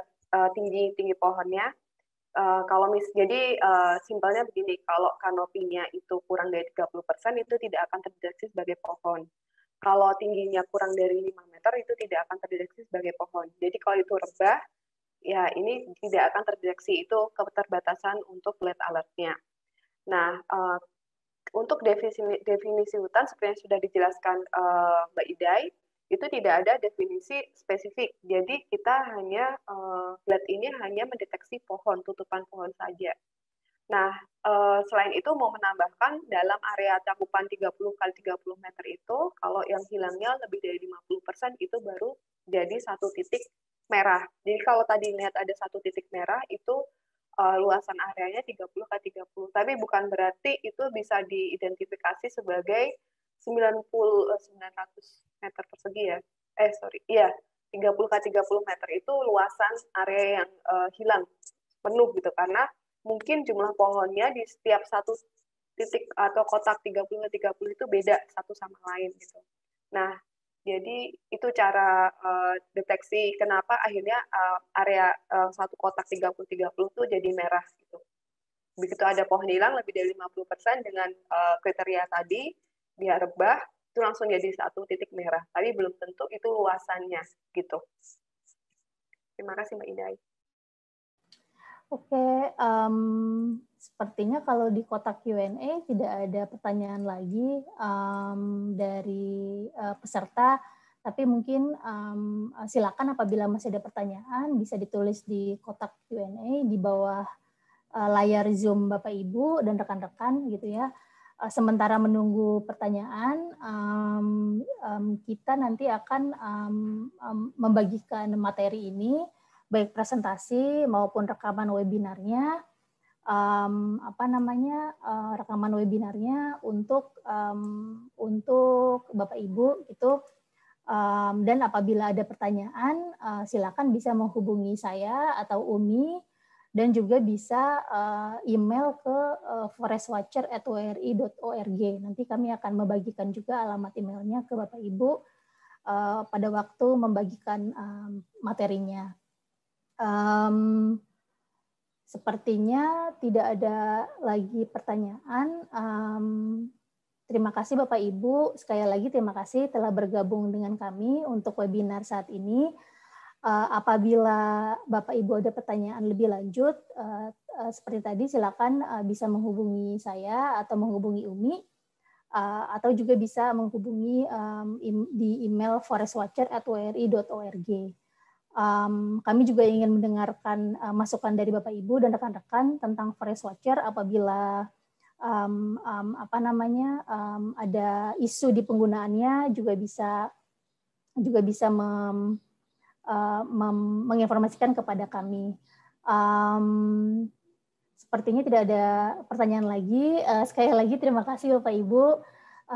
tinggi pohonnya. Jadi simpelnya begini, kalau kanopinya itu kurang dari 30% itu tidak akan terdeteksi sebagai pohon. Kalau tingginya kurang dari 5 meter itu tidak akan terdeteksi sebagai pohon. Jadi kalau itu rebah, ya ini tidak akan terdeteksi, itu keterbatasan untuk GLAD Alert-nya. Nah, untuk definisi hutan seperti yang sudah dijelaskan Mbak Idai, itu tidak ada definisi spesifik. Jadi kita hanya GLAD ini hanya mendeteksi pohon, tutupan pohon saja. Nah, selain itu mau menambahkan dalam area cakupan 30 kali 30 meter itu, kalau yang hilangnya lebih dari 50% itu baru jadi satu titik merah. Jadi kalau tadi lihat ada satu titik merah itu luasan areanya 30 kali 30. Tapi bukan berarti itu bisa diidentifikasi sebagai 900 meter persegi ya. 30 kali 30 meter itu luasan area yang hilang penuh gitu, karena mungkin jumlah pohonnya di setiap satu titik atau kotak 30 kali 30 itu beda satu sama lain gitu. Nah, jadi itu cara deteksi kenapa akhirnya area satu kotak 30-30 itu jadi merah gitu. Begitu ada pohon hilang lebih dari 50% dengan kriteria tadi, dia rebah, itu langsung jadi satu titik merah. Tapi belum tentu itu luasannya gitu. Terima kasih Mbak Idai. Oke, sepertinya kalau di kotak Q&A tidak ada pertanyaan lagi dari peserta, tapi mungkin silakan apabila masih ada pertanyaan bisa ditulis di kotak Q&A di bawah layar Zoom Bapak Ibu dan rekan-rekan gitu ya. Sementara menunggu pertanyaan, kita nanti akan membagikan materi ini, baik presentasi maupun rekaman webinarnya, rekaman webinarnya untuk Bapak Ibu itu. Dan apabila ada pertanyaan, silakan bisa menghubungi saya atau Umi, dan juga bisa email ke forestwatcher@wri.org. Nanti kami akan membagikan juga alamat emailnya ke Bapak Ibu pada waktu membagikan materinya. Sepertinya tidak ada lagi pertanyaan. Terima kasih Bapak Ibu. Sekali lagi terima kasih telah bergabung dengan kami untuk webinar saat ini. Apabila Bapak Ibu ada pertanyaan lebih lanjut, seperti tadi silakan bisa menghubungi saya atau menghubungi Umi, atau juga bisa menghubungi di email forestwatcher@wri.org. Kami juga ingin mendengarkan masukan dari Bapak Ibu dan rekan-rekan tentang Forest Watcher apabila ada isu di penggunaannya, juga bisa menginformasikan kepada kami. Sepertinya tidak ada pertanyaan lagi. Sekali lagi terima kasih Bapak Ibu,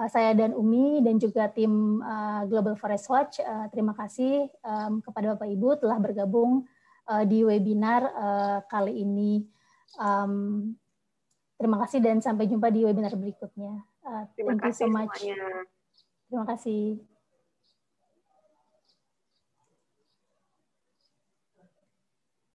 saya dan Umi dan juga tim Global Forest Watch. Terima kasih kepada Bapak Ibu telah bergabung di webinar kali ini. Terima kasih dan sampai jumpa di webinar berikutnya. Terima kasih Thank you so much. semuanya. Terima kasih.